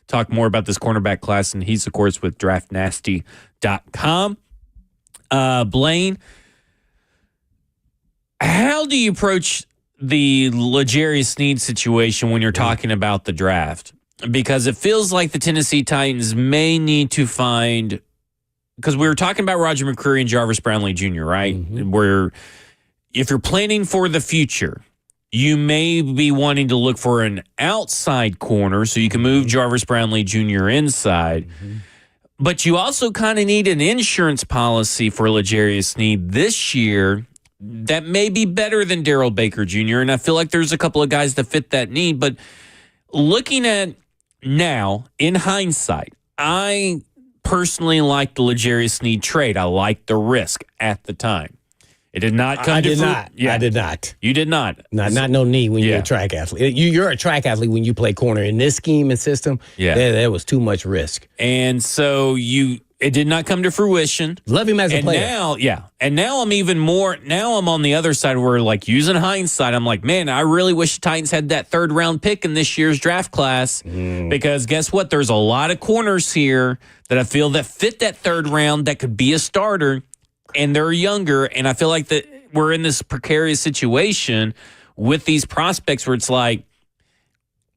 Talk more about this cornerback class, and he's, of course, with draftnasty.com. Blaine, how do you approach the L'Jarius Sneed situation when you're talking about the draft? Because it feels like the Tennessee Titans may need to find, because we were talking about Roger McCreary and Jarvis Brownlee Jr., right? Mm-hmm. Where if you're planning for the future, you may be wanting to look for an outside corner so you can move Jarvis Brownlee Jr. inside. Mm-hmm. But you also kind of need an insurance policy for L'Jarius Sneed this year that may be better than Darrell Baker Jr., and I feel like there's a couple of guys that fit that need. But looking at now, in hindsight, I personally like the L'Jarius Sneed trade. I liked the risk at the time. It did not come to fruition. Yeah. I did not. You did not. Not no knee when you're a track athlete. You're a track athlete when you play corner. In this scheme and system, there was too much risk. And so it did not come to fruition. Love him as a player. And now I'm even more, now I'm on the other side where, like, using hindsight, I'm like, man, I really wish the Titans had that 3rd round pick in this year's draft class because guess what? There's a lot of corners here that I feel that fit that 3rd round that could be a starter, and they're younger, and I feel like that we're in this precarious situation with these prospects where it's like,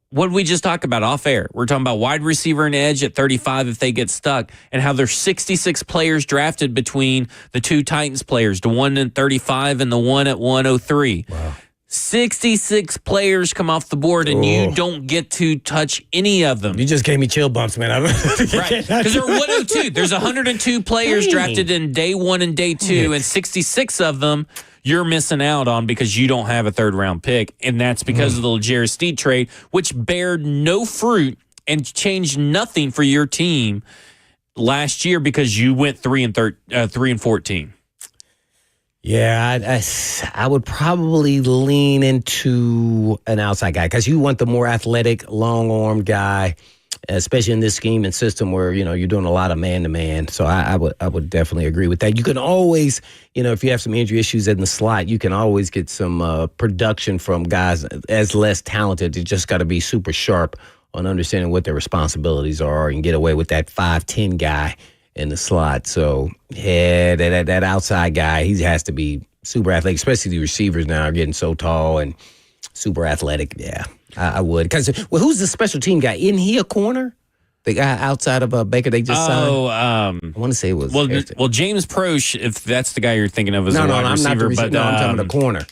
what did we just talk about off air? We're talking about wide receiver and edge at 35 if they get stuck, and how there's 66 players drafted between the 2 Titans players, the one at 35 and the one at 103. Wow. 66 players come off the board, and you don't get to touch any of them. You just gave me chill bumps, man. Right, because there are 102. There's 102 players drafted in day 1 and day 2, and 66 of them you're missing out on because you don't have a 3rd round pick. And that's because of the L'Jarius Sneed trade, which bared no fruit and changed nothing for your team last year because you went 3 and 14. Yeah, I would probably lean into an outside guy because you want the more athletic, long-armed guy, especially in this scheme and system where, you're doing a lot of man-to-man. So I would definitely agree with that. You can always, if you have some injury issues in the slot, you can always get some production from guys as less talented. You just got to be super sharp on understanding what their responsibilities are and get away with that 5'10" guy in the slot. So, yeah, that outside guy, he has to be super athletic, especially the receivers now are getting so tall and super athletic. Yeah. I would. Because, who's the special team guy? Isn't he a corner? The guy outside of Baker they just signed? I want to say it was. Well, James Proche, if that's the guy you're thinking of as a wide receiver. I'm not the receiver. I'm talking about the corner.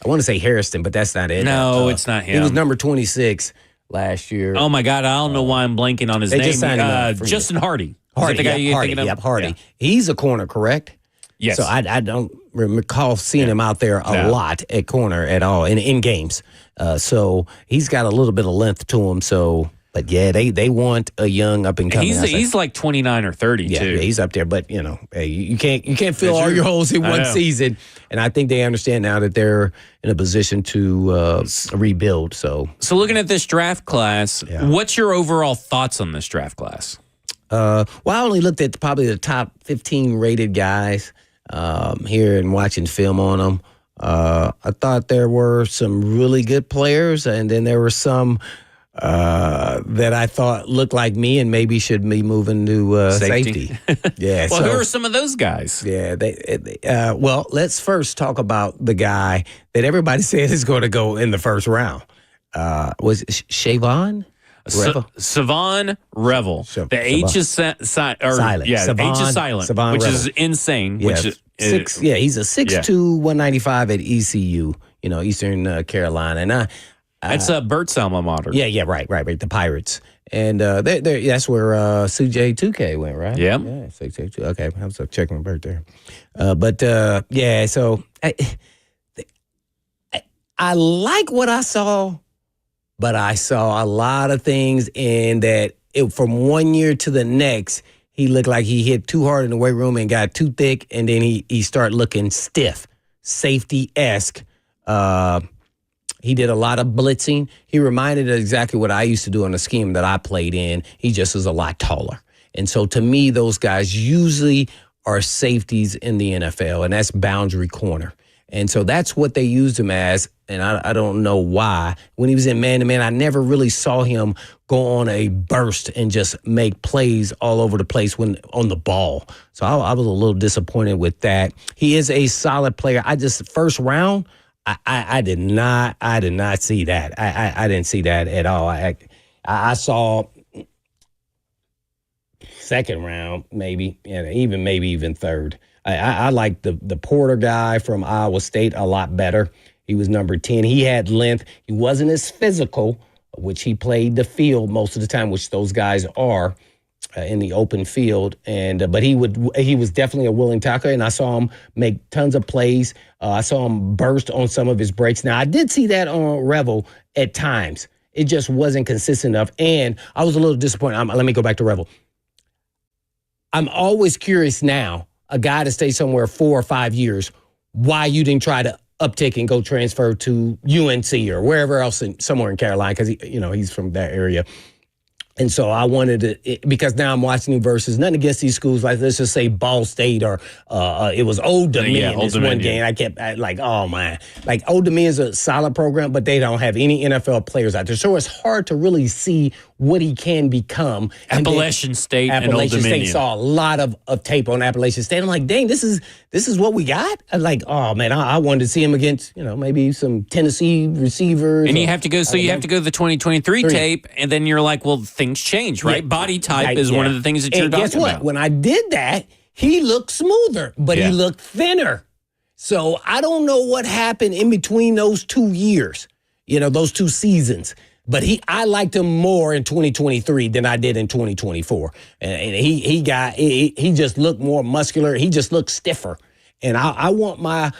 I want to say Harrison, but that's not it. No, it's not him. He was number 26 last year. Oh, my God. I don't know why I'm blanking on his name. Just signed him Justin Hardy. Hardy, is that the guy you're thinking of? Yep, Hardy. Yeah. He's a corner, correct? Yes. So I don't recall seeing him out there a lot at corner at all in games. So he's got a little bit of length to him. So But yeah, they want a young up and coming. He's like 29 or 30 yeah, too. yeah, he's up there. But hey, you can't fill all your holes in one season. And I think they understand now that they're in a position to rebuild. So looking at this draft class, what's your overall thoughts on this draft class? I only looked at probably the top 15 rated guys here and watching film on them. I thought there were some really good players, and then there were some that I thought looked like me and maybe should be moving to safety. Yeah. Well, who are some of those guys? Yeah. Well, let's first talk about the guy that everybody said is going to go in the first round. Was it Shavon? Savon Revel. The H is silent. Yeah, Savon, H is silent, Savon which Revel. is insane. Yeah, which is, he's a 6'2", 195 at ECU, Eastern Carolina. And that's Bert's alma mater. Yeah, right. The Pirates. And that's where Sujay 2K went, right? Yep. Yeah. Sujay 2K. Okay, I was checking my Bert there. So I like what I saw, but I saw a lot of things in that from one year to the next, he looked like he hit too hard in the weight room and got too thick, and then he started looking stiff, safety-esque. He did a lot of blitzing. He reminded of exactly what I used to do in the scheme that I played in. He just was a lot taller. And so to me, those guys usually are safeties in the NFL, and that's boundary corner. And so that's what they used him as, and I don't know why. When he was in man-to-man, I never really saw him go on a burst and just make plays all over the place when on the ball. So I was a little disappointed with that. He is a solid player. First round, I did not see that. I didn't see that at all. I saw second round, maybe, maybe even third. I like the Porter guy from Iowa State a lot better. He was number 10. He had length. He wasn't as physical, which he played the field most of the time, which those guys are in the open field. But he was definitely a willing tackler, and I saw him make tons of plays. I saw him burst on some of his breaks. Now, I did see that on Revel at times. It just wasn't consistent enough, and I was a little disappointed. Let me go back to Revel. I'm always curious now, a guy to stay somewhere 4 or 5 years, why you didn't try to uptick and go transfer to UNC or wherever else somewhere in Carolina, because he's from that area. And so I wanted to, because now I'm watching him versus nothing against these schools, like let's just say Ball State or it was Old Dominion one game. I kept oh man, like Old Dominion is a solid program, but they don't have any NFL players out there. So it's hard to really see what he can become. Appalachian State and Old Dominion. State saw a lot of tape on Appalachian State. I'm like, dang, this is what we got? I'm like, oh man, I wanted to see him against, maybe some Tennessee receivers. And you have to go to the 2023 tape, and then you're like, well, things change, right? Yeah. Body type is one of the things that you're talking about. Guess what? When I did that, he looked smoother, but he looked thinner. So I don't know what happened in between those 2 years, those 2 seasons. But I liked him more in 2023 than I did in 2024. And he just looked more muscular. He just looked stiffer. And I want my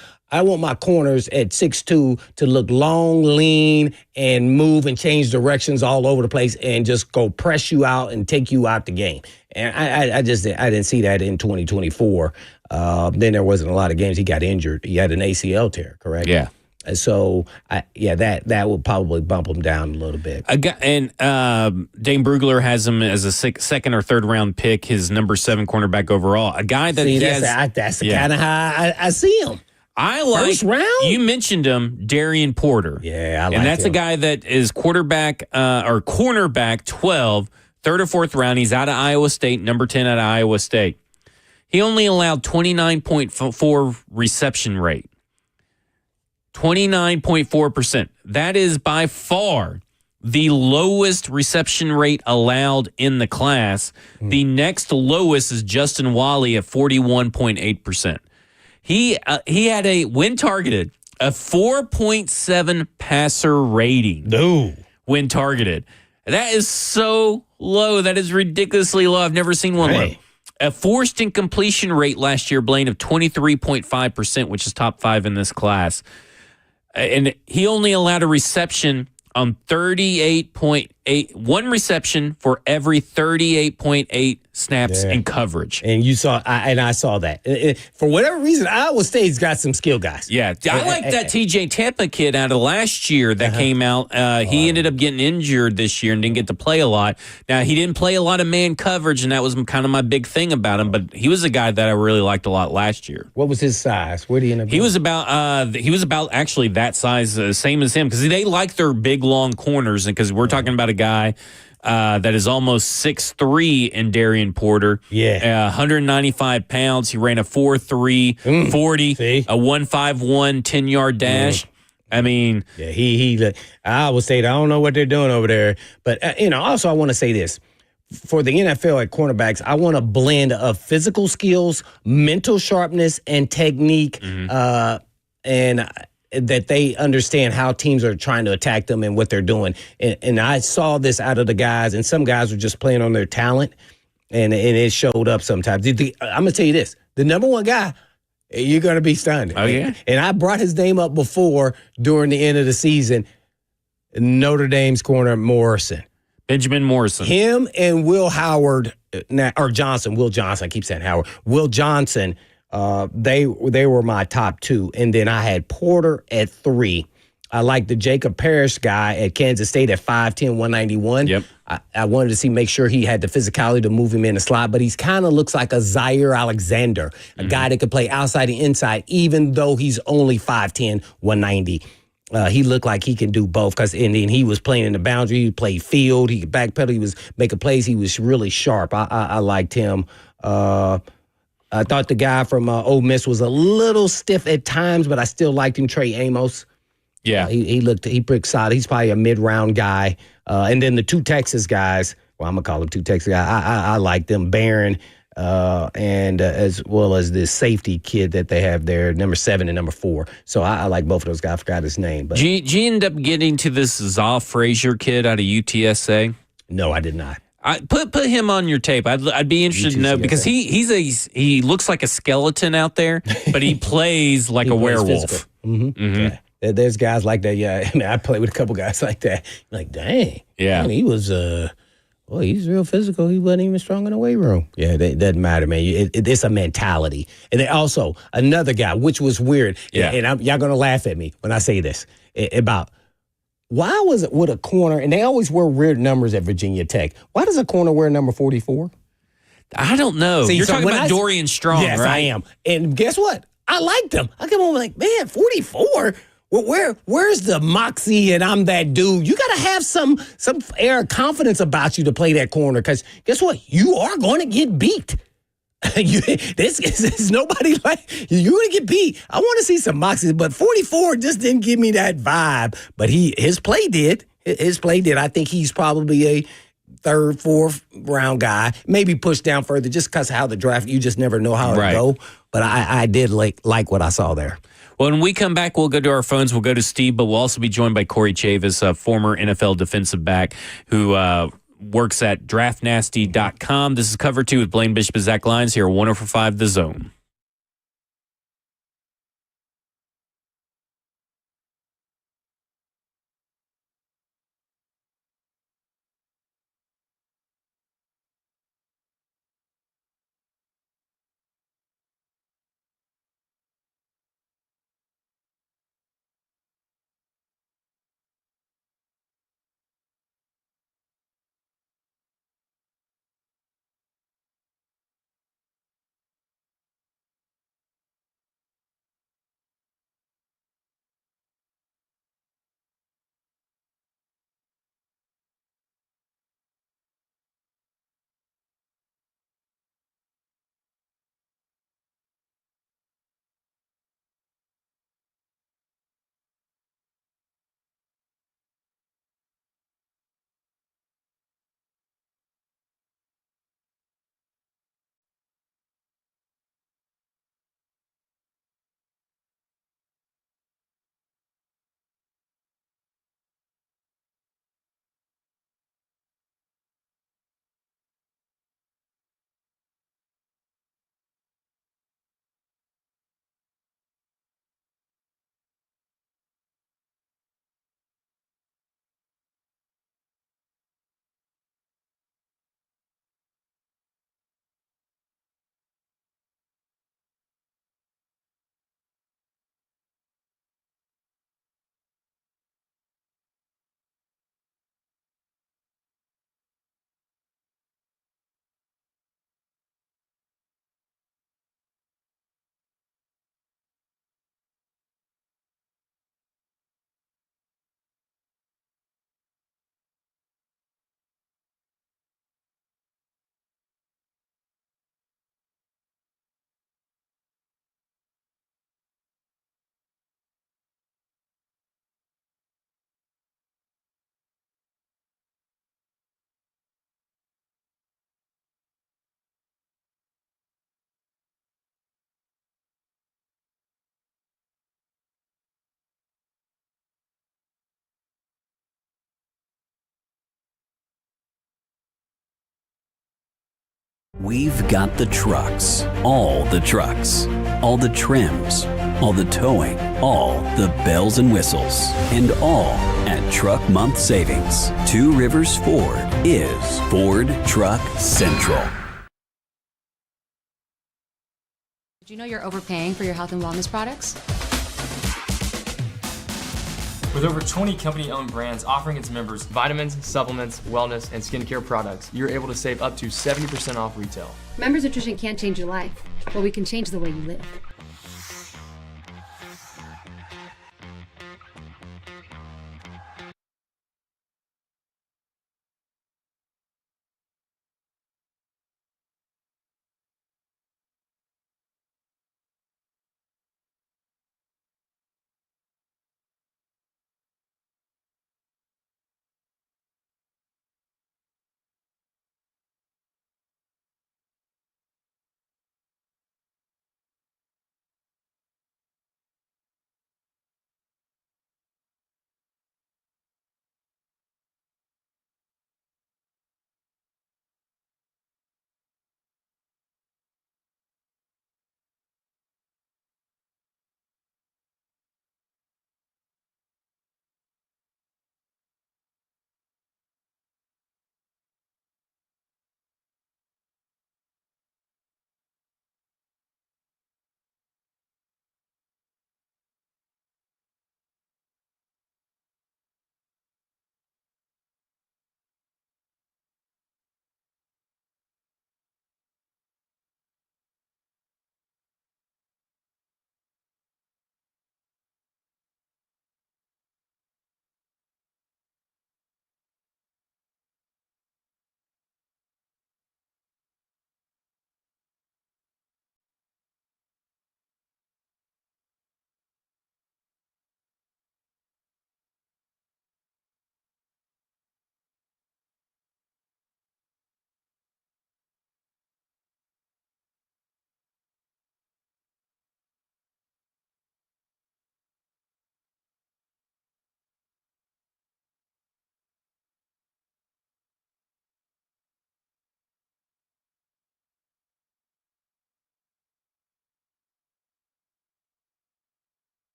corners at 6'2" to look long, lean, and move and change directions all over the place and just go press you out and take you out the game. And I didn't see that in 2024. Then there wasn't a lot of games he got injured. He had an ACL tear, correct? Yeah. So, that would probably bump him down a little bit. Dane Brugler has him as a second or third round pick, his number 7 cornerback overall. A guy that that's kind of how I see him. I like first round. You mentioned him, Darian Porter. Yeah, I like him. And that's him. a guy that is quarterback or cornerback 12, third or fourth round. He's out of Iowa State, number 10 out of Iowa State. He only allowed 29.4 reception rate. 29.4%. That is by far the lowest reception rate allowed in the class. The next lowest is Justin Wally at 41.8%. He had when targeted, a 4.7 passer rating. No. When targeted. That is so low. That is ridiculously low. I've never seen one low. A forced incompletion rate last year, Blaine, of 23.5%, which is top 5 in this class. And he only allowed a reception on 38.8% one reception for every 38.8 snaps in coverage. And I saw that. For whatever reason, Iowa State's got some skill guys. Yeah, I like that TJ Tampa kid out of last year that came out. He ended up getting injured this year and didn't get to play a lot. Now, he didn't play a lot of man coverage, and that was kind of my big thing about him, but he was a guy that I really liked a lot last year. What was his size? Where did he end up? He was about actually that size, same as him, because they like their big, long corners, and because we're talking about a guy that is almost 6'3" in Darian Porter. Yeah. 195 pounds. He ran a 4.3 40, See? a 1.51 10-yard dash. I mean, yeah, I would say I don't know what they're doing over there, but also I want to say this. For the NFL at cornerbacks, I want a blend of physical skills, mental sharpness, and technique, and that they understand how teams are trying to attack them and what they're doing. And I saw this out of the guys, and some guys were just playing on their talent, and it showed up sometimes. I'm going to tell you this. The number one guy, you're going to be stunned. Oh, yeah? And I brought his name up before during the end of the season, Notre Dame's corner, Morrison. Benjamin Morrison. Him and Will Howard, or Johnson, Will Johnson, I keep saying Howard. Will Johnson, they were my top two. And then I had Porter at 3. I like the Jacob Parrish guy at Kansas State at 5'10", 191. Yep. I wanted to make sure he had the physicality to move him in the slot, but he's kind of looks like a Zaire Alexander, a guy that could play outside and inside, even though he's only 5'10", 190. He looked like he can do both because he was playing in the boundary. He played field. He could backpedal. He was making plays. He was really sharp. I liked him. I thought the guy from Ole Miss was a little stiff at times, but I still liked him, Trey Amos. Yeah. He pretty solid. He's probably a mid-round guy. And then the two Texas guys, well, I'm going to call them two Texas guys. I like them, Barron, and as well as this safety kid that they have there, number 7 and number 4. So I like both of those guys. I forgot his name. But Did you end up getting to this Zaw Frazier kid out of UTSA? No, I did not. I put him on your tape. I'd be interested to know because he looks like a skeleton out there, but he plays like a werewolf. Yeah. There's guys like that. Yeah, I mean, I played with a couple guys like that. Like, dang, yeah, man, he was he's real physical. He wasn't even strong in the weight room. Yeah, it doesn't matter, man. It's a mentality. And then also another guy, which was weird. Yeah, and y'all gonna laugh at me when I say this about. Why was it with a corner, and they always wear weird numbers at Virginia Tech. Why does a corner wear number 44? I don't know. See, You're talking about Dorian Strong, yes, right? Yes, I am. And guess what? I liked him. I come on like, man, 44? Well, where's the moxie and I'm that dude? You got to have some air of confidence about you to play that corner because guess what? You are going to get beat. This is nobody like you're going to get beat. I want to see some moxie, but 44 just didn't give me that vibe. But his play did. His play did. I think he's probably a 3rd, 4th round guy, maybe pushed down further just because how the draft, you just never know how it go. But I did like what I saw there. Well, when we come back, we'll go to our phones. We'll go to Steve, but we'll also be joined by Corey Chavis, a former NFL defensive back who works at draftnasty.com. This is Cover 2 with Blaine Bishop and Zach Lyons here, 104.5 The Zone. We've got the trucks, all the trucks, all the trims, all the towing, all the bells and whistles, and all at Truck Month Savings. Two Rivers Ford is Ford Truck Central. Did you know you're overpaying for your health and wellness products? With over 20 company-owned brands offering its members vitamins, supplements, wellness, and skincare products, you're able to save up to 70% off retail. Members Nutrition can't change your life, but we can change the way you live.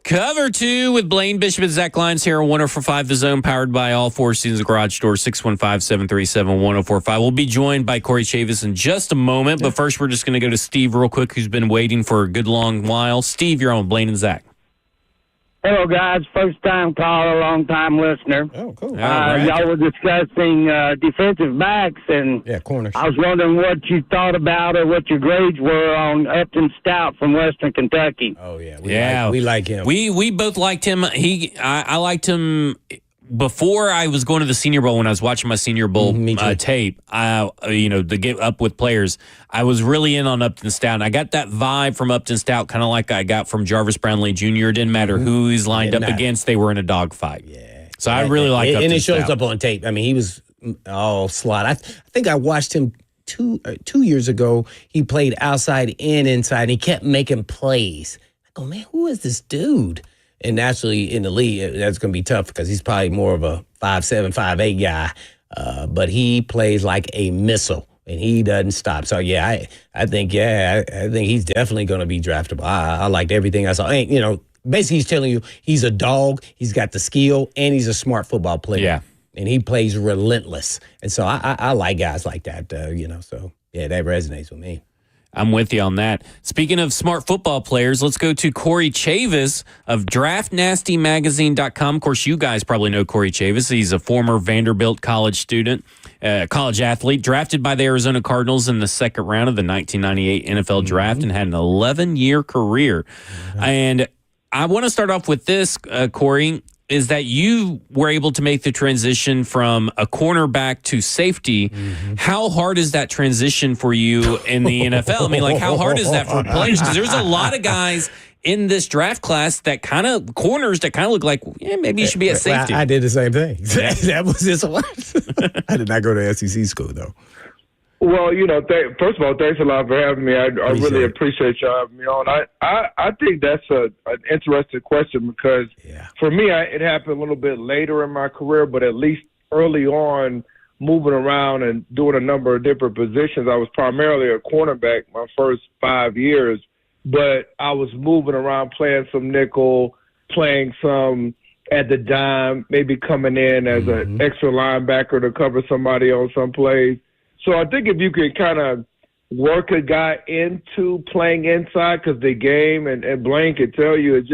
Cover 2 with Blaine Bishop and Zach Lyons here on 104.5 The Zone, powered by all four seasons garage door, 615-737-1045. We'll be joined by Corey Chavis in just a moment, but first we're just going to go to Steve real quick, who's been waiting for a good long while. Steve, you're on with Blaine and Zach. Hello, guys. First time caller, long time listener. Oh, cool. Right. Y'all were discussing defensive backs, and Corners. I was wondering what you thought about or what your grades were on Upton Stout from Western Kentucky. Oh, yeah. We like him. We both liked him. I liked him before I was going to the Senior Bowl, when I was watching my Senior Bowl tape, to get up with players, I was really in on Upton Stout. And I got that vibe from Upton Stout, kind of like I got from Jarvis Brownlee Jr. It didn't matter who he's lined up against; they were in a dogfight. Yeah. So I really like Upton and it shows Stout. up on tape. I mean, he was all slot. I think I watched him 2 years ago. He played outside and inside, and he kept making plays. I go, man, who is this dude? And naturally, in the league, that's going to be tough because he's probably more of a 5'7", 5'8" guy. But he plays like a missile, and he doesn't stop. So, I think he's definitely going to be draftable. I liked everything I saw. And, basically he's telling you he's a dog, he's got the skill, and he's a smart football player. Yeah. And he plays relentless. And so I like guys like that, So, that resonates with me. I'm with you on that. Speaking of smart football players, let's go to Corey Chavis of DraftNastyMagazine.com. Of course, you guys probably know Corey Chavis. He's a former Vanderbilt college student, college athlete, drafted by the Arizona Cardinals in the second round of the 1998 NFL Draft and had an 11-year career. And I want to start off with this, Corey, is that you were able to make the transition from a cornerback to safety. How hard is that transition for you in the NFL? I mean, how hard is that for players? Because there's a lot of guys in this draft class that corners that kind of look like, maybe you should be at safety. I did the same thing. That was his one. I did not go to SEC school, though. Well, first of all, thanks a lot for having me. I really appreciate y'all having me on. I think that's an interesting question because for me, it happened a little bit later in my career, but at least early on, moving around and doing a number of different positions. I was primarily a cornerback my first 5 years, but I was moving around, playing some nickel, playing some at the dime, maybe coming in as an extra linebacker to cover somebody on some plays. So I think if you could kind of work a guy into playing inside, because the game, and Blaine could tell you, it's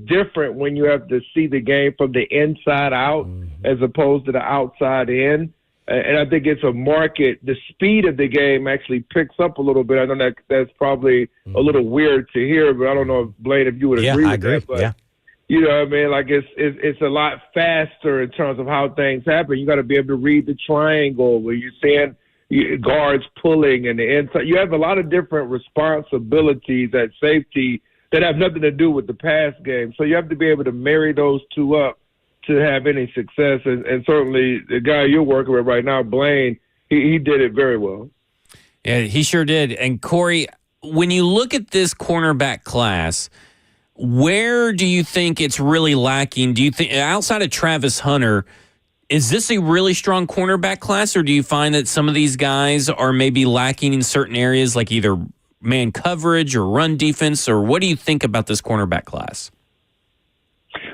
different when you have to see the game from the inside out as opposed to the outside in. And I think it's a market. The speed of the game actually picks up a little bit. I know that's probably a little weird to hear, but I don't know, Blaine, if you would agree with that. But, you know what I mean? It's a lot faster in terms of how things happen. You got to be able to read the triangle where you're seeing guards pulling and the inside. You have a lot of different responsibilities at safety that have nothing to do with the pass game. So you have to be able to marry those two up to have any success. And certainly the guy you're working with right now, Blaine, he did it very well. Yeah, he sure did. And Corey, when you look at this cornerback class, where do you think it's really lacking? Do you think outside of Travis Hunter, is this a really strong cornerback class, or do you find that some of these guys are maybe lacking in certain areas, like either man coverage or run defense, or what do you think about this cornerback class?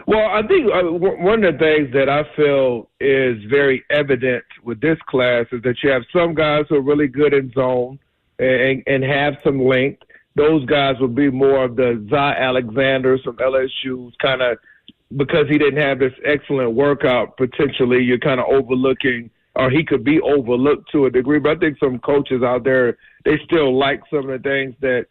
Well, I think one of the things that I feel is very evident with this class is that you have some guys who are really good in zone and have some length. Those guys would be more of the Zy Alexanders from LSU, kind of, because he didn't have this excellent workout, potentially you're kind of overlooking, or he could be overlooked to a degree. But I think some coaches out there, they still like some of the things that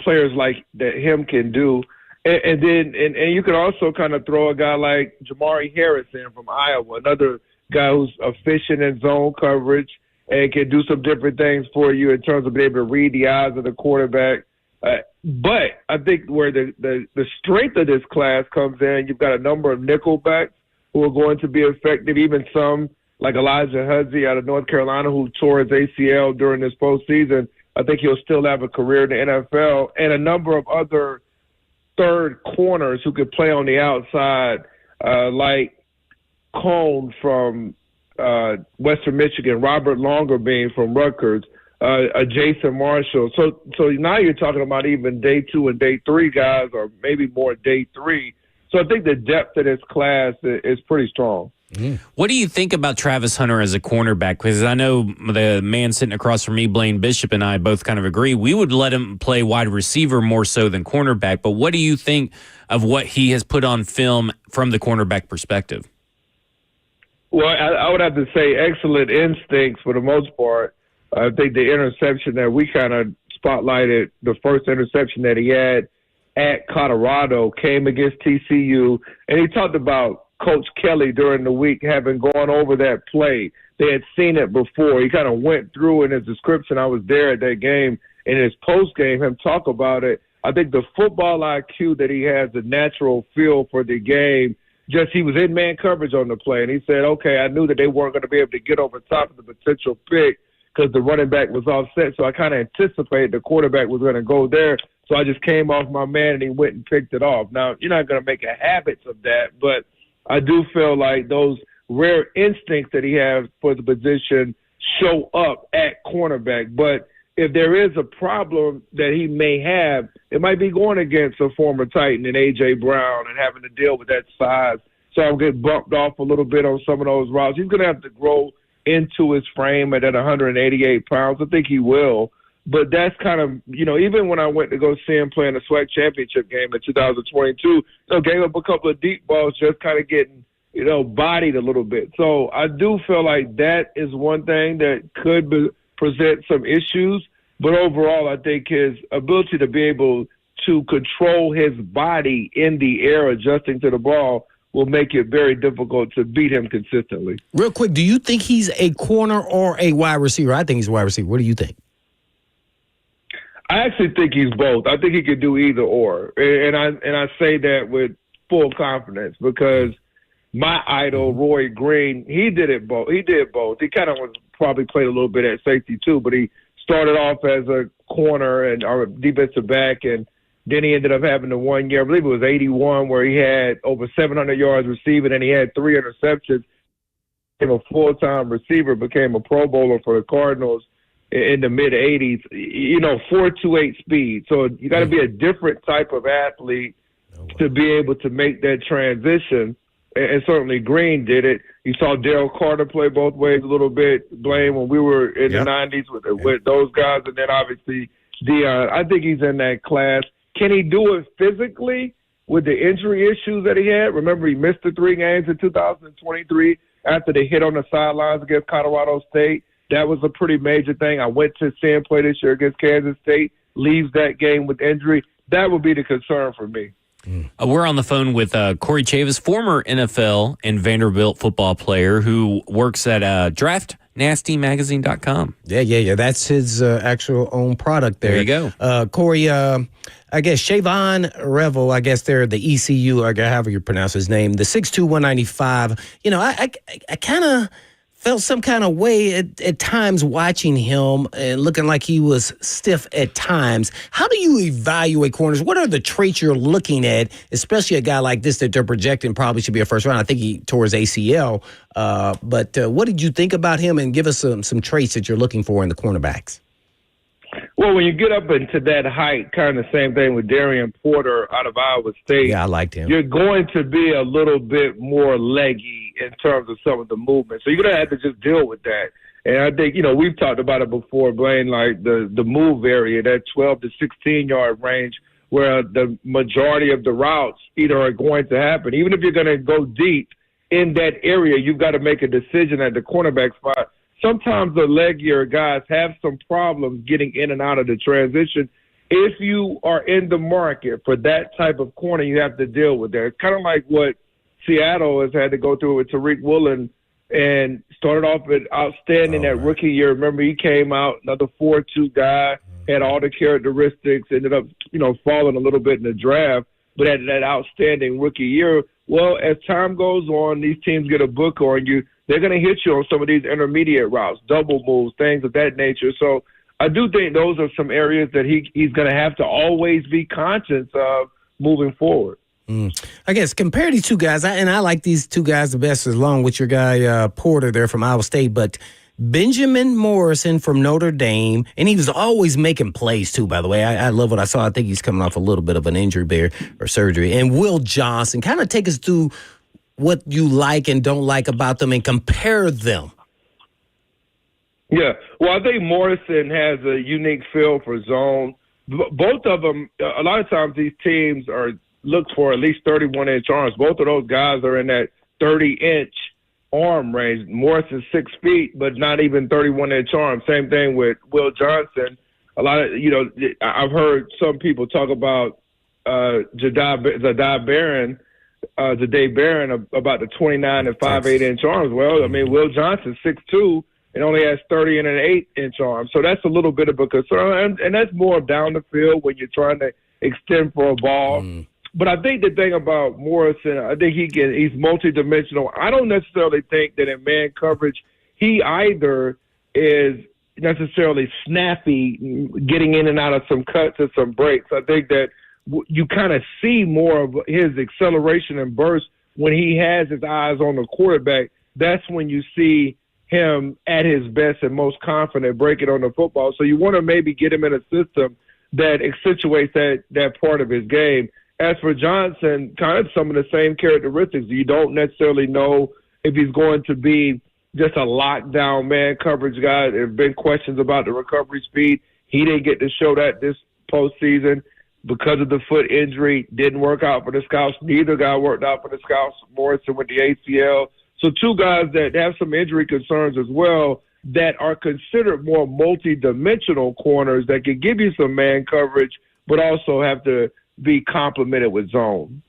players like that him can do. And then you could also kind of throw a guy like Jamari Harrison from Iowa, another guy who's efficient in zone coverage and can do some different things for you in terms of being able to read the eyes of the quarterback. But I think where the strength of this class comes in, you've got a number of nickelbacks who are going to be effective, even some like Elijah Hudzy out of North Carolina who tore his ACL during this postseason. I think he'll still have a career in the NFL, and a number of other third corners who could play on the outside, like Cone from Western Michigan, Robert Longerbeam from Rutgers, Jason Marshall. So now you're talking about even day 2 and day 3 guys, or maybe more day 3. So I think the depth of this class is pretty strong. What do you think about Travis Hunter as a cornerback? Because I know the man sitting across from me, Blaine Bishop, and I both kind of agree. We would let him play wide receiver more so than cornerback. But what do you think of what he has put on film from the cornerback perspective? Well, I would have to say excellent instincts for the most part. I think the interception that we kind of spotlighted, the first interception that he had at Colorado, came against TCU. And he talked about Coach Kelly during the week, having gone over that play. They had seen it before. He kind of went through in his description. I was there at that game. In his post game, him talk about it. I think the football IQ that he has, the natural feel for the game, just he was in man coverage on the play, and he said, okay, I knew that they weren't going to be able to get over top of the potential pick because the running back was offset, so I kind of anticipated the quarterback was going to go there, so I just came off my man, and he went and picked it off. Now, you're not going to make a habit of that, but I do feel like those rare instincts that he has for the position show up at cornerback, but if there is a problem that he may have, it might be going against a former Titan and A.J. Brown and having to deal with that size. So I'll get bumped off a little bit on some of those routes. He's going to have to grow into his frame at 188 pounds. I think he will. But that's kind of, even when I went to go see him play in the SWAC championship game in 2022, gave up a couple of deep balls just kind of getting, bodied a little bit. So I do feel like that is one thing that could present some issues, but overall I think his ability to be able to control his body in the air adjusting to the ball will make it very difficult to beat him consistently. Real quick, do you think he's a corner or a wide receiver? I think he's a wide receiver. What do you think? I actually think he's both. I think he could do either or. And I say that with full confidence because my idol, Roy Green, he did it both. He did both. He kind of probably played a little bit at safety too, but he started off as a corner and or defensive back, and then he ended up having the 1 year, I believe it was 81, where he had over 700 yards receiving and he had 3 interceptions. Became a full-time receiver, became a Pro Bowler for the Cardinals in the mid-'80s. 4.28 speed. So you got to be a different type of athlete to be able to make that transition. And certainly Green did it. You saw Daryl Carter play both ways a little bit, Blaine, when we were in the 90s with those guys, and then obviously Dion. I think he's in that class. Can he do it physically with the injury issues that he had? Remember, he missed the 3 games in 2023 after the hit on the sidelines against Colorado State. That was a pretty major thing. I went to see him play this year against Kansas State, leaves that game with injury. That would be the concern for me. We're on the phone with Corey Chavis, former NFL and Vanderbilt football player who works at draftnastymagazine.com. Yeah. That's his actual own product there. There you go. Corey, I guess Shavon Revel, I guess they're the ECU, or however you pronounce his name, the 6'2", 195. I kind of felt some kind of way at times watching him and looking like he was stiff at times. How do you evaluate corners? What are the traits you're looking at, especially a guy like this that they're projecting probably should be a first round? I think he tore his ACL. But what did you think about him? And give us some traits that you're looking for in the cornerbacks. Well, when you get up into that height, kind of the same thing with Darian Porter out of Iowa State. Yeah, I liked him. You're going to be a little bit more leggy in terms of some of the movement. So you're going to have to just deal with that. And I think, we've talked about it before, Blaine, like the move area, that 12 to 16-yard range where the majority of the routes either are going to happen. Even if you're going to go deep in that area, you've got to make a decision at the cornerback spot. Sometimes the leggier guys have some problems getting in and out of the transition. If you are in the market for that type of corner, you have to deal with that. It's kind of like what Seattle has had to go through with Tariq Woolen and started off with outstanding that rookie year. Remember, he came out, another 4.2 guy, had all the characteristics, ended up, falling a little bit in the draft, but had that outstanding rookie year. Well, as time goes on, these teams get a book on you. They're going to hit you on some of these intermediate routes, double moves, things of that nature. So I do think those are some areas that he's going to have to always be conscious of moving forward. I guess compare these two guys, and I like these two guys the best, along with your guy Porter there from Iowa State, but Benjamin Morrison from Notre Dame, and he was always making plays too, by the way. I love what I saw. I think he's coming off a little bit of an injury there or surgery. And Will Johnson, kind of take us through what you like and don't like about them and compare them. Yeah, well, I think Morrison has a unique feel for zone. Both of them, a lot of times these teams look for at least 31-inch arms. Both of those guys are in that 30-inch arm range. Morrison's 6 feet, but not even 31-inch arm. Same thing with Will Johnson. A lot of, I've heard some people talk about Zadai Barron Ja'Day Barron about the 29 and 5/8 inch arms. Well, I mean, Will Johnson 6'2" and only has 30 and an 8-inch arm. So that's a little bit of a concern, and that's more down the field when you're trying to extend for a ball. But I think the thing about Morrison, I think he's multidimensional. I don't necessarily think that in man coverage he either is necessarily snappy, getting in and out of some cuts and some breaks. I think that you kind of see more of his acceleration and burst when he has his eyes on the quarterback. That's when you see him at his best and most confident breaking on the football. So you want to maybe get him in a system that accentuates that part of his game. As for Johnson, kind of some of the same characteristics. You don't necessarily know if he's going to be just a lockdown man coverage guy. There have been questions about the recovery speed. He didn't get to show that this postseason because of the foot injury. Didn't work out for the Scouts. Neither guy worked out for the Scouts. Morrison with the ACL. So two guys that have some injury concerns as well that are considered more multi-dimensional corners that can give you some man coverage but also have to be complemented with zone.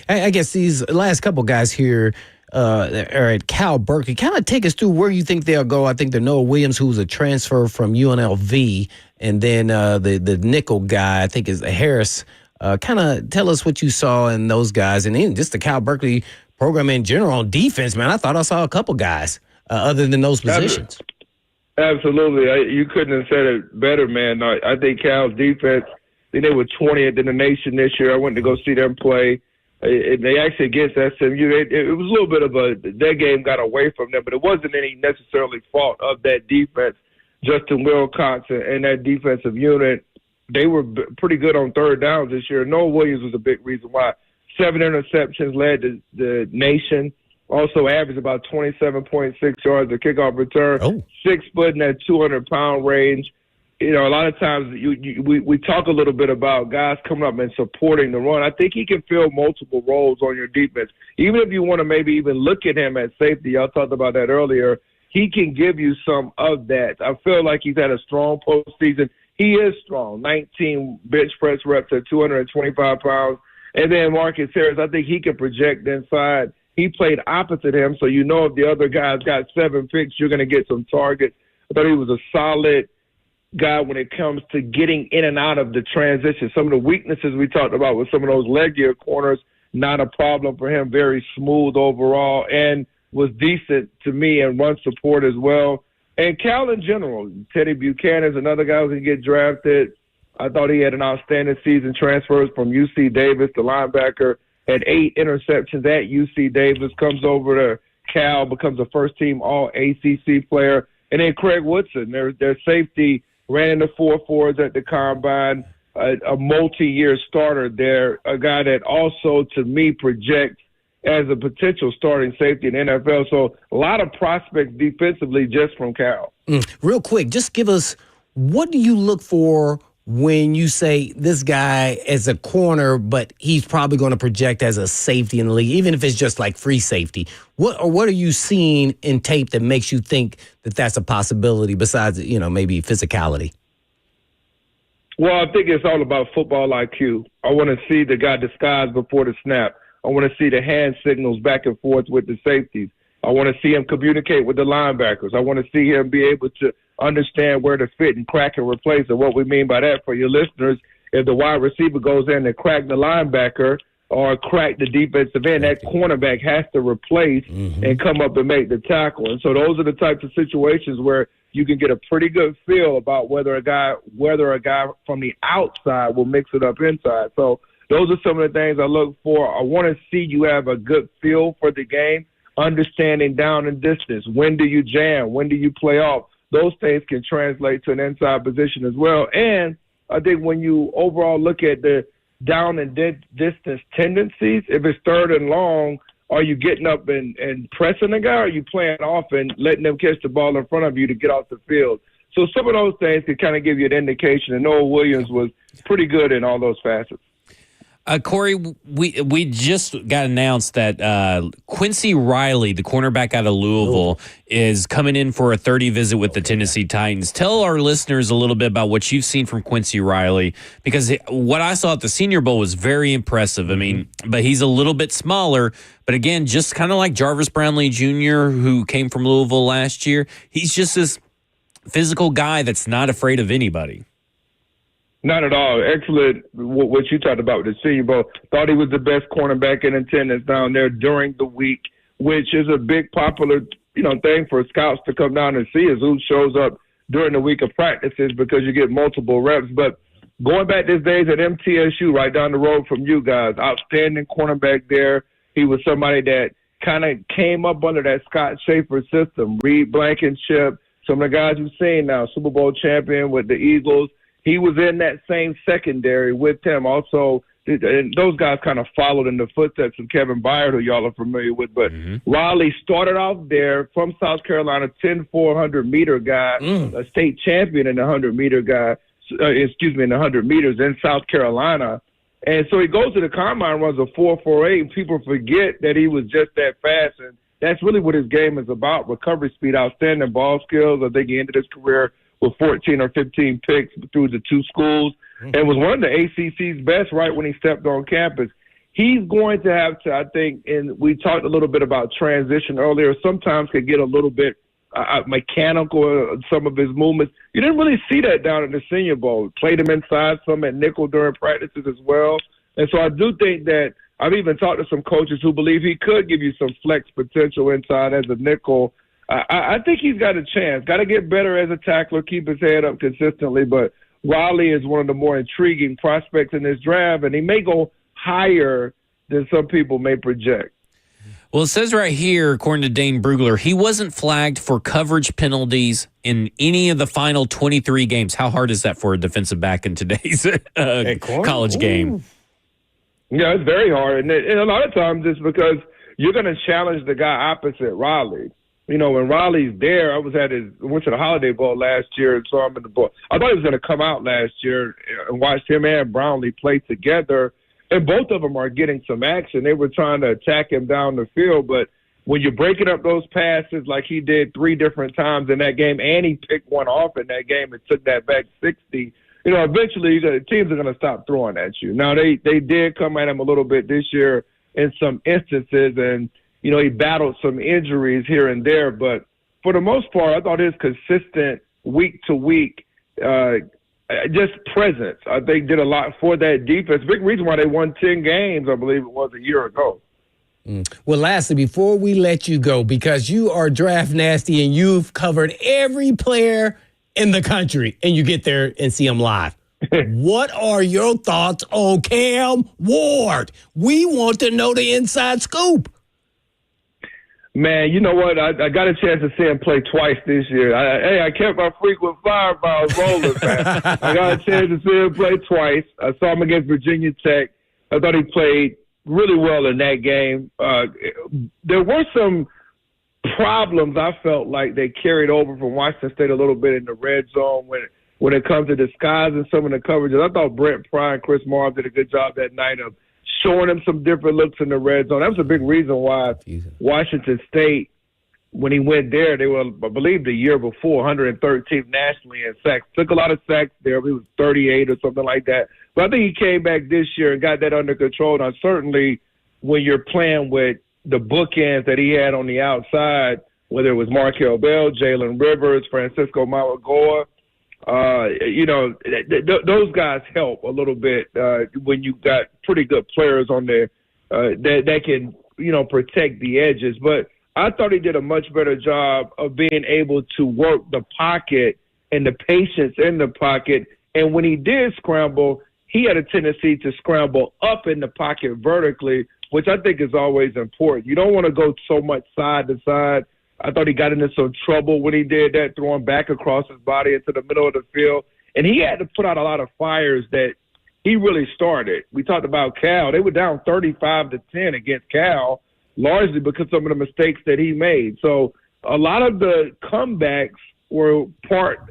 I guess these last couple guys here are at Cal Berkeley. Kind of take us through where you think they'll go. I think the Noah Williams, who's a transfer from UNLV, and then the nickel guy, I think is Harris. Kind of tell us what you saw in those guys, and then just the Cal Berkeley program in general on defense, man. I thought I saw a couple guys other than those positions. Absolutely. You couldn't have said it better, man. I think Cal's defense, I think they were 20th in the nation this year. I went to go see them play. They actually against SMU. It was a little bit of that game got away from them, but it wasn't any necessarily fault of that defense. Justin Wilcox and that defensive unit, they were pretty good on third downs this year. Noah Williams was a big reason why. 7 interceptions, led the nation. Also averaged about 27.6 yards a kickoff return. 6 foot in that 200-pound range. You know, a lot of times we talk a little bit about guys coming up and supporting the run. I think he can fill multiple roles on your defense. Even if you want to maybe even look at him at safety, y'all talked about that earlier, he can give you some of that. I feel like he's had a strong postseason. He is strong, 19 bench press reps at 225 pounds. And then Marcus Harris, I think he can project inside. He played opposite him, so you know if the other guy's got 7 picks, you're going to get some targets. I thought he was a solid guy when it comes to getting in and out of the transition. Some of the weaknesses we talked about with some of those leg gear corners, not a problem for him, very smooth overall, and was decent to me in run support as well. And Cal in general, Teddy Buchanan is another guy who can get drafted. I thought he had an outstanding season. Transfers from UC Davis, the linebacker, had 8 interceptions at UC Davis, comes over to Cal, becomes a first-team All-ACC player. And then Craig Woodson, their safety, ran in the 4.4s at the Combine, a multi-year starter there, a guy that also, to me, projects as a potential starting safety in the NFL. So a lot of prospects defensively just from Cal. Real quick, just give us, what do you look for when you say this guy as a corner, but he's probably going to project as a safety in the league, even if it's just like free safety? What are you seeing in tape that makes you think that that's a possibility besides, maybe physicality? Well, I think it's all about football IQ. I want to see the guy disguised before the snap. I want to see the hand signals back and forth with the safeties. I want to see him communicate with the linebackers. I want to see him be able to understand where to fit and crack and replace. And what we mean by that for your listeners, if the wide receiver goes in and crack the linebacker or crack the defensive end, that cornerback has to replace and come up and make the tackle. And so those are the types of situations where you can get a pretty good feel about whether a guy from the outside will mix it up inside. So those are some of the things I look for. I want to see you have a good feel for the game, understanding down and distance. When do you jam? When do you play off? Those things can translate to an inside position as well. And I think when you overall look at the down and distance tendencies, if it's third and long, are you getting up and pressing the guy, or are you playing off and letting them catch the ball in front of you to get off the field? So some of those things can kind of give you an indication, and Noah Williams was pretty good in all those facets. Corey, we just got announced that Quincy Riley, the cornerback out of Louisville, is coming in for a 30 visit with the Tennessee Titans. Tell our listeners a little bit about what you've seen from Quincy Riley, because what I saw at the Senior Bowl was very impressive. I mean, but he's a little bit smaller. But again, just kind of like Jarvis Brownlee Jr., who came from Louisville last year, he's just this physical guy that's not afraid of anybody. Not at all. Excellent what you talked about with the Senior Bowl. Thought he was the best cornerback in attendance down there during the week, which is a big popular, thing for scouts to come down and see is who shows up during the week of practices because you get multiple reps. But going back these days at MTSU, right down the road from you guys, outstanding cornerback there. He was somebody that kind of came up under that Scott Schaefer system. Reed Blankenship, some of the guys you've seen now, Super Bowl champion with the Eagles. He was in that same secondary with him. Also, and those guys kind of followed in the footsteps of Kevin Byard, who y'all are familiar with. But Riley started off there from South Carolina, 10-4 100-meter guy, a state champion in the 100-meter guy, in the 100 meters in South Carolina. And so he goes to the combine, runs a 4.48, and people forget that he was just that fast. And that's really what his game is about, recovery speed, outstanding ball skills. I think he ended his career with 14 or 15 picks through the two schools and was one of the ACC's best right when he stepped on campus. He's going to have to, I think, and we talked a little bit about transition earlier, sometimes could get a little bit mechanical some of his movements. You didn't really see that down in the Senior Bowl. Played him inside some at nickel during practices as well. And so I do think that I've even talked to some coaches who believe he could give you some flex potential inside as a nickel. I think he's got a chance. Got to get better as a tackler, keep his head up consistently. But Riley is one of the more intriguing prospects in this draft, and he may go higher than some people may project. Well, it says right here, according to Dane Brugler, he wasn't flagged for coverage penalties in any of the final 23 games. How hard is that for a defensive back in today's college game? Yeah, it's very hard. And a lot of times it's because you're going to challenge the guy opposite Riley. When Riley's there, I went to the Holiday Bowl last year and saw him in the bowl. I thought he was going to come out last year and watched him and Brownlee play together, and both of them are getting some action. They were trying to attack him down the field, but when you're breaking up those passes like he did 3 different times in that game, and he picked one off in that game and took that back 60, eventually teams are going to stop throwing at you. Now, they did come at him a little bit this year in some instances, and he battled some injuries here and there, but for the most part, I thought his consistent week to week, just presence, I think did a lot for that defense. Big reason why they won 10 games, I believe it was a year ago. Well, lastly, before we let you go, because you are draft nasty and you've covered every player in the country and you get there and see them live. What are your thoughts on Cam Ward? We want to know the inside scoop. Man, you know what? I got a chance to see him play twice this year. I kept my frequent fireballs rolling, man. I got a chance to see him play twice. I saw him against Virginia Tech. I thought he played really well in that game. There were some problems I felt like they carried over from Washington State a little bit in the red zone when it comes to disguising some of the coverages. I thought Brent Pry and Chris Marv did a good job that night of showing him some different looks in the red zone. That was a big reason why Washington State, when he went there, they were, I believe, the year before, 113th nationally in sacks. Took a lot of sacks there. He was 38 or something like that. But I think he came back this year and got that under control. Now, certainly when you're playing with the bookends that he had on the outside, whether it was Markel Bell, Jalen Rivers, Francisco Malagoa, those guys help a little bit when you got pretty good players on there that can, protect the edges. But I thought he did a much better job of being able to work the pocket and the patience in the pocket. And when he did scramble, he had a tendency to scramble up in the pocket vertically, which I think is always important. You don't want to go so much side to side. I thought he got into some trouble when he did that, throwing back across his body into the middle of the field. And he had to put out a lot of fires that he really started. We talked about Cal. They were down 35-10 against Cal, largely because of some of the mistakes that he made. So a lot of the comebacks were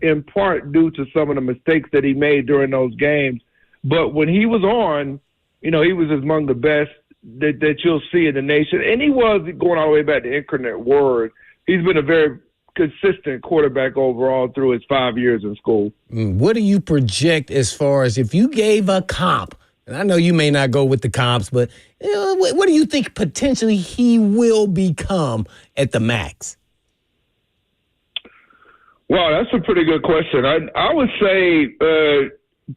in part due to some of the mistakes that he made during those games. But when he was on, he was among the best that you'll see in the nation. And he was, going all the way back to Incarnate Word, he's been a very consistent quarterback overall through his 5 years in school. What do you project as far as if you gave a comp? And I know you may not go with the comps, but what do you think potentially he will become at the max? Well, that's a pretty good question. I would say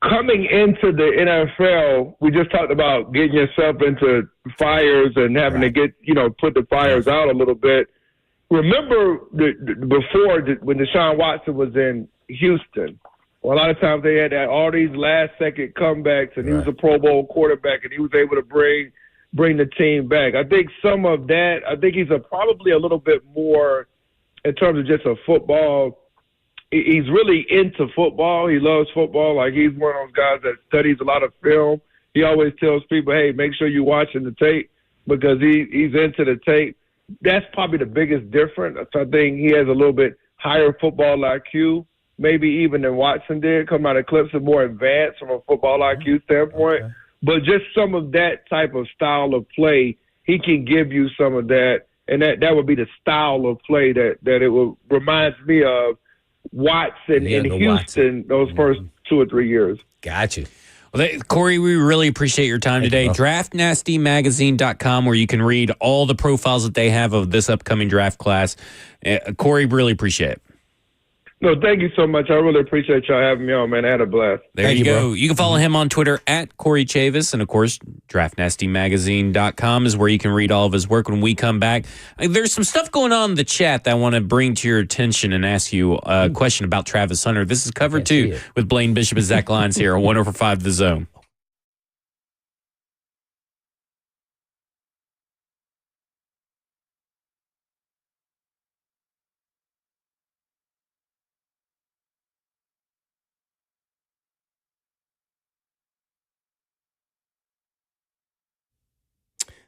coming into the NFL, we just talked about getting yourself into fires and having to get, put the fires out a little bit. Remember before when Deshaun Watson was in Houston, well, a lot of times they had all these last-second comebacks, and he was a Pro Bowl quarterback, and he was able to bring the team back. I think some of that, I think he's probably a little bit more in terms of just a football. He's really into football. He loves football. Like, he's one of those guys that studies a lot of film. He always tells people, hey, make sure you're watching the tape because he's into the tape. That's probably the biggest difference. I think he has a little bit higher football IQ, maybe even than Watson did, come out of Clemson, more advanced from a football IQ standpoint. Okay. But just some of that type of style of play, he can give you some of that, and that would be the style of play that it reminds me of Watson in Houston those first 2 or 3 years. Gotcha. Well, Corey, we really appreciate your time today. DraftNastyMagazine.com, where you can read all the profiles that they have of this upcoming draft class. Corey, really appreciate it. No, thank you so much. I really appreciate y'all having me on, man. I had a blast. There you go. Bro. You can follow him on Twitter at Corey Chavis. And, of course, DraftNastyMagazine.com is where you can read all of his work when we come back. There's some stuff going on in the chat that I want to bring to your attention and ask you a question about Travis Hunter. This is covered, too, with Blaine Bishop and Zach Lyons here on 105 The Zone.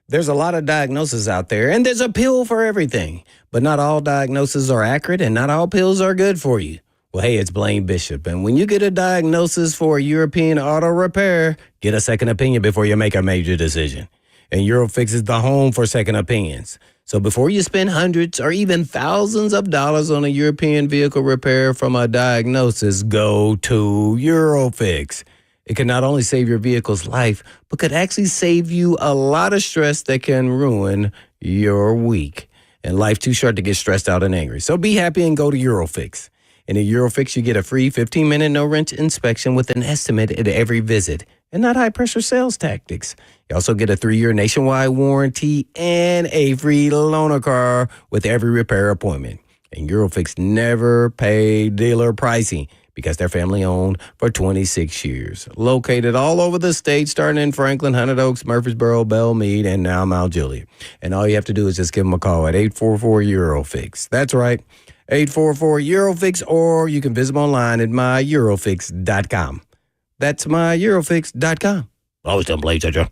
There's a lot of diagnoses out there, and there's a pill for everything. But not all diagnoses are accurate, and not all pills are good for you. Well, hey, it's Blaine Bishop, and when you get a diagnosis for a European auto repair, get a second opinion before you make a major decision. And Eurofix is the home for second opinions. So before you spend hundreds or even thousands of dollars on a European vehicle repair from a diagnosis, go to Eurofix. It can not only save your vehicle's life, but could actually save you a lot of stress that can ruin your week. And life's too short to get stressed out and angry. So be happy and go to Eurofix. And at Eurofix, you get a free 15-minute no-wrench inspection with an estimate at every visit and not high-pressure sales tactics. You also get a 3-year nationwide warranty and a free loaner car with every repair appointment. And Eurofix never paid dealer pricing, because they're family-owned for 26 years. Located all over the state, starting in Franklin, Hunted Oaks, Murfreesboro, Belmead, and now Mount Juliet. And all you have to do is just give them a call at 844-EUROFIX. That's right, 844-EUROFIX, or you can visit them online at myEurofix.com. That's myEurofix.com. Always done blades at you.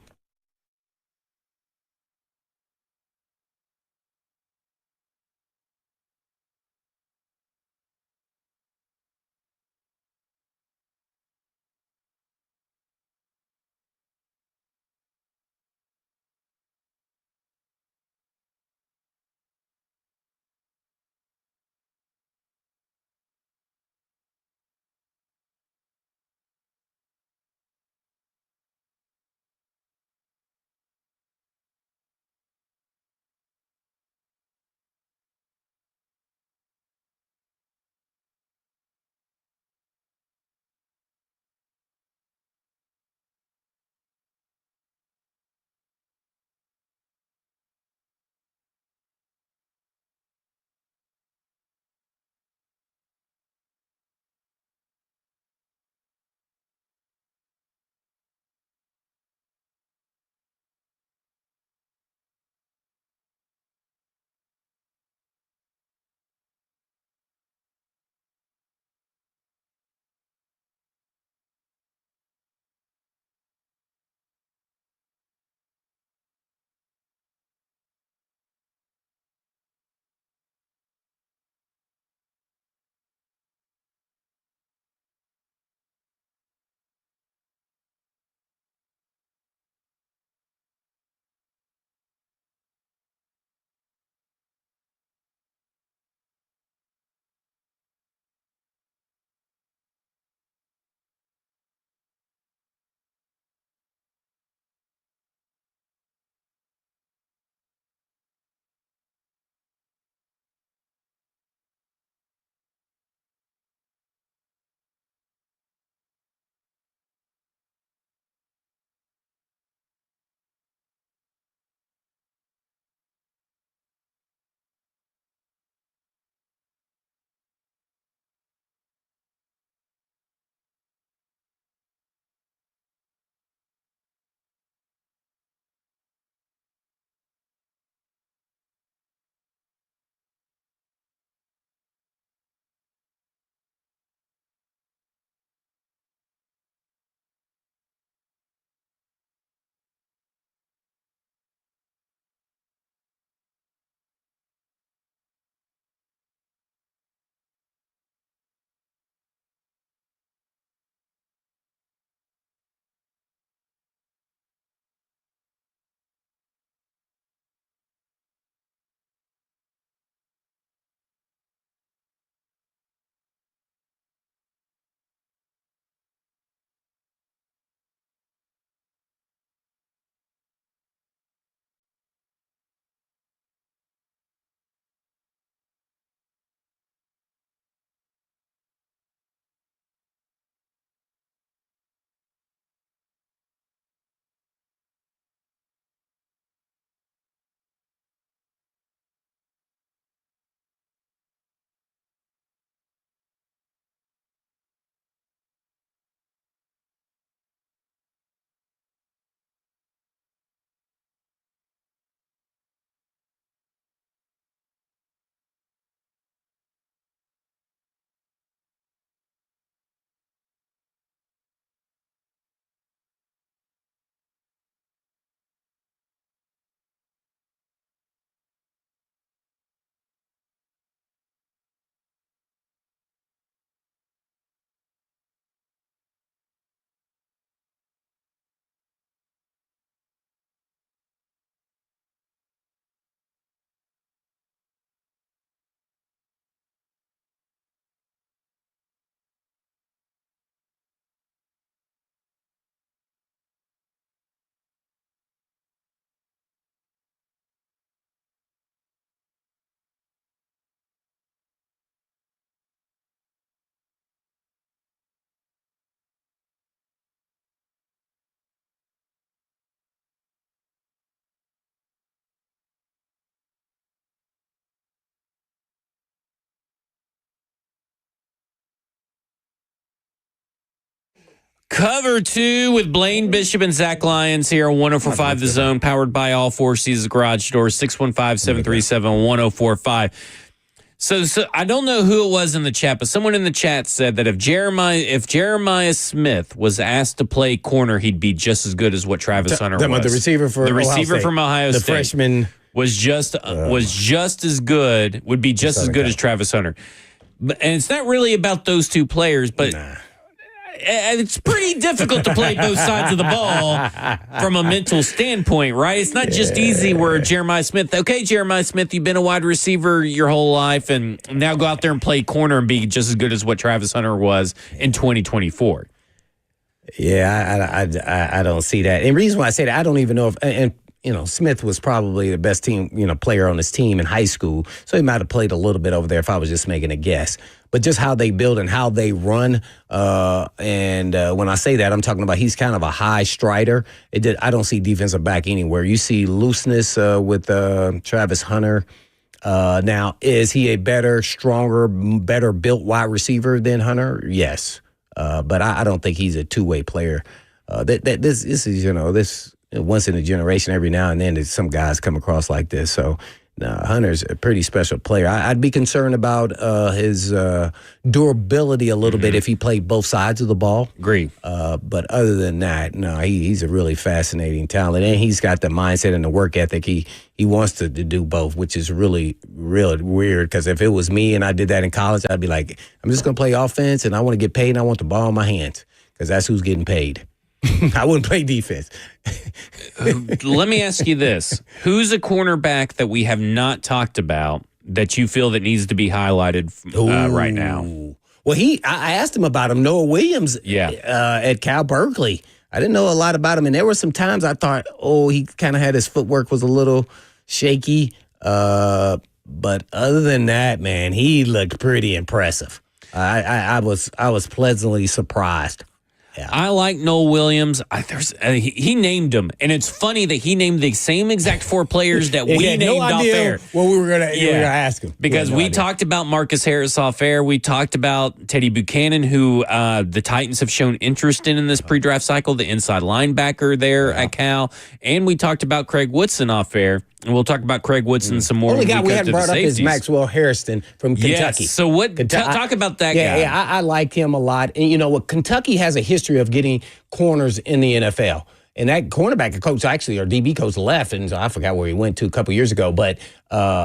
Cover 2 with Blaine Bishop and Zach Lyons here on 104.5 The Zone, powered by All Four Seasons Garage Doors, 615-737-1045. So I don't know who it was in the chat, but someone in the chat said that if Jeremiah Smith was asked to play corner, he'd be just as good as what Travis Hunter was. The receiver from Ohio State. The freshman was just as good, would be just as good as Travis Hunter. And it's not really about those two players, but it's pretty difficult to play both sides of the ball from a mental standpoint, right? It's not just easy where Jeremiah Smith, you've been a wide receiver your whole life, and now go out there and play corner and be just as good as what Travis Hunter was in 2024. Yeah, I don't see that. And the reason why I say that, I don't even know if Smith was probably the best player on his team in high school, so he might have played a little bit over there if I was just making a guess. But just how they build and how they run, and when I say that, I'm talking about he's kind of a high strider. I don't see defensive back anywhere. You see looseness with Travis Hunter. Now, is he a better, stronger, better built wide receiver than Hunter? Yes, but I don't think he's a two-way player. This is once in a generation. Every now and then, some guys come across like this. So. Hunter's a pretty special player. I'd be concerned about his durability a little bit if he played both sides of the ball. Agree. But other than that, no, he's a really fascinating talent. And he's got the mindset and the work ethic. He wants to do both, which is really, really weird. Because if it was me and I did that in college, I'd be like, I'm just going to play offense and I want to get paid and I want the ball in my hands because that's who's getting paid. I wouldn't play defense. Let me ask you this. Who's a cornerback that we have not talked about that you feel that needs to be highlighted right now? Well, I asked him about him, Noah Williams at Cal Berkeley. I didn't know a lot about him, and there were some times I thought, he kind of had his footwork was a little shaky. But other than that, man, he looked pretty impressive. I was pleasantly surprised. Yeah. I like Noel Williams. He named them, and it's funny that he named the same exact four players that we named off air. Well, we were gonna ask him because we talked about Marcus Harris off air. We talked about Teddy Buchanan, who the Titans have shown interest in this pre-draft cycle, the inside linebacker there at Cal, and we talked about Craig Woodson off air. And we'll talk about Craig Woodson some more. Only guy we hadn't brought up is Maxwell Harrison from Kentucky. Yes. So talk about that guy. Yeah, I like him a lot. And you know what? Kentucky has a history of getting corners in the NFL. And that cornerback coach, actually, our DB coach left, and so I forgot where he went to a couple years ago. But,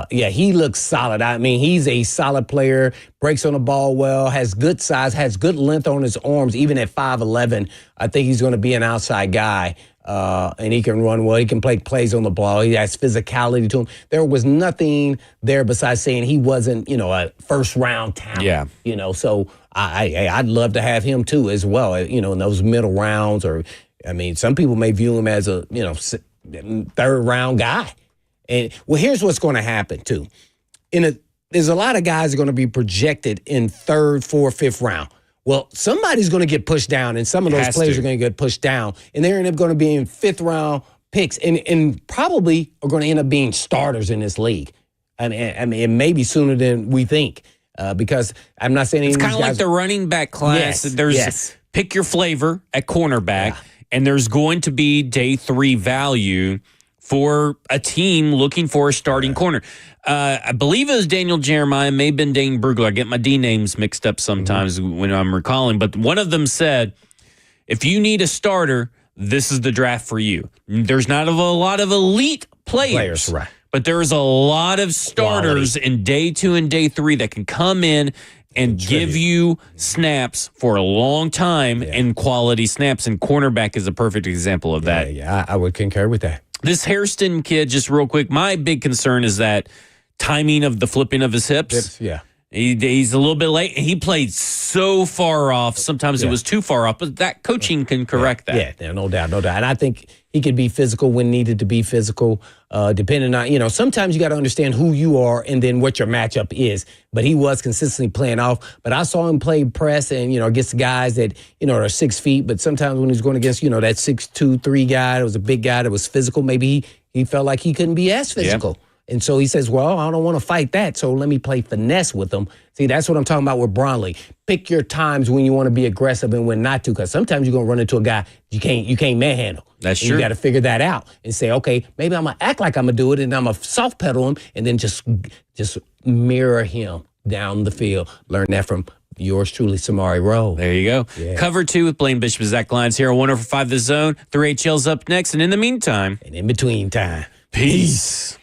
he looks solid. I mean, he's a solid player, breaks on the ball well, has good size, has good length on his arms, even at 5'11". I think he's going to be an outside guy. And he can run well. He can play plays on the ball. He has physicality to him. There was nothing there besides saying he wasn't, a first-round talent. Yeah. So I'd love to have him, too, as well, in those middle rounds. Or, some people may view him as a, third-round guy. And, well, here's what's going to happen, too. There's a lot of guys that are going to be projected in third, fourth, fifth round. Well, somebody's going to get pushed down, and some of those players are going to get pushed down, and they're going to be in fifth-round picks and probably are going to end up being starters in this league. And maybe sooner than we think because I'm not saying it's kind of like the running back class. There's pick your flavor at cornerback, and there's going to be day 3 value for a team looking for a starting corner. I believe it was Daniel Jeremiah, may have been Dane Brugler. I get my D names mixed up sometimes when I'm recalling, but one of them said, if you need a starter, this is the draft for you. There's not a lot of elite players right. But there's a lot of starters in day 2 and day 3 that can come in and give you snaps for a long time and quality snaps, and cornerback is a perfect example of that. Yeah, I would concur with that. This Hairston kid, just real quick, my big concern is that timing of the flipping of his hips. Yeah. He's a little bit late. He played so far off. Sometimes it was too far off, but that coaching can correct that. Yeah, no doubt. And I think he could be physical when needed to be physical, depending on, sometimes you got to understand who you are and then what your matchup is. But he was consistently playing off. But I saw him play press and, against guys that, are 6 feet. But sometimes when he was going against, that 6'2", 3 guy, that was a big guy that was physical, maybe he felt like he couldn't be as physical. And so he says, well, I don't want to fight that, so let me play finesse with them. See, that's what I'm talking about with Bronley. Pick your times when you want to be aggressive and when not to, because sometimes you're going to run into a guy you can't manhandle. That's and true. You got to figure that out and say, okay, maybe I'm going to act like I'm going to do it, and I'm going to soft pedal him, and then just mirror him down the field. Learn that from yours truly, Samari Rowe. There you go. Yeah. Cover 2 with Blaine Bishop and Zach Lyons here on 105 The Zone. 3HL's up next, and in the meantime, And in between time. peace.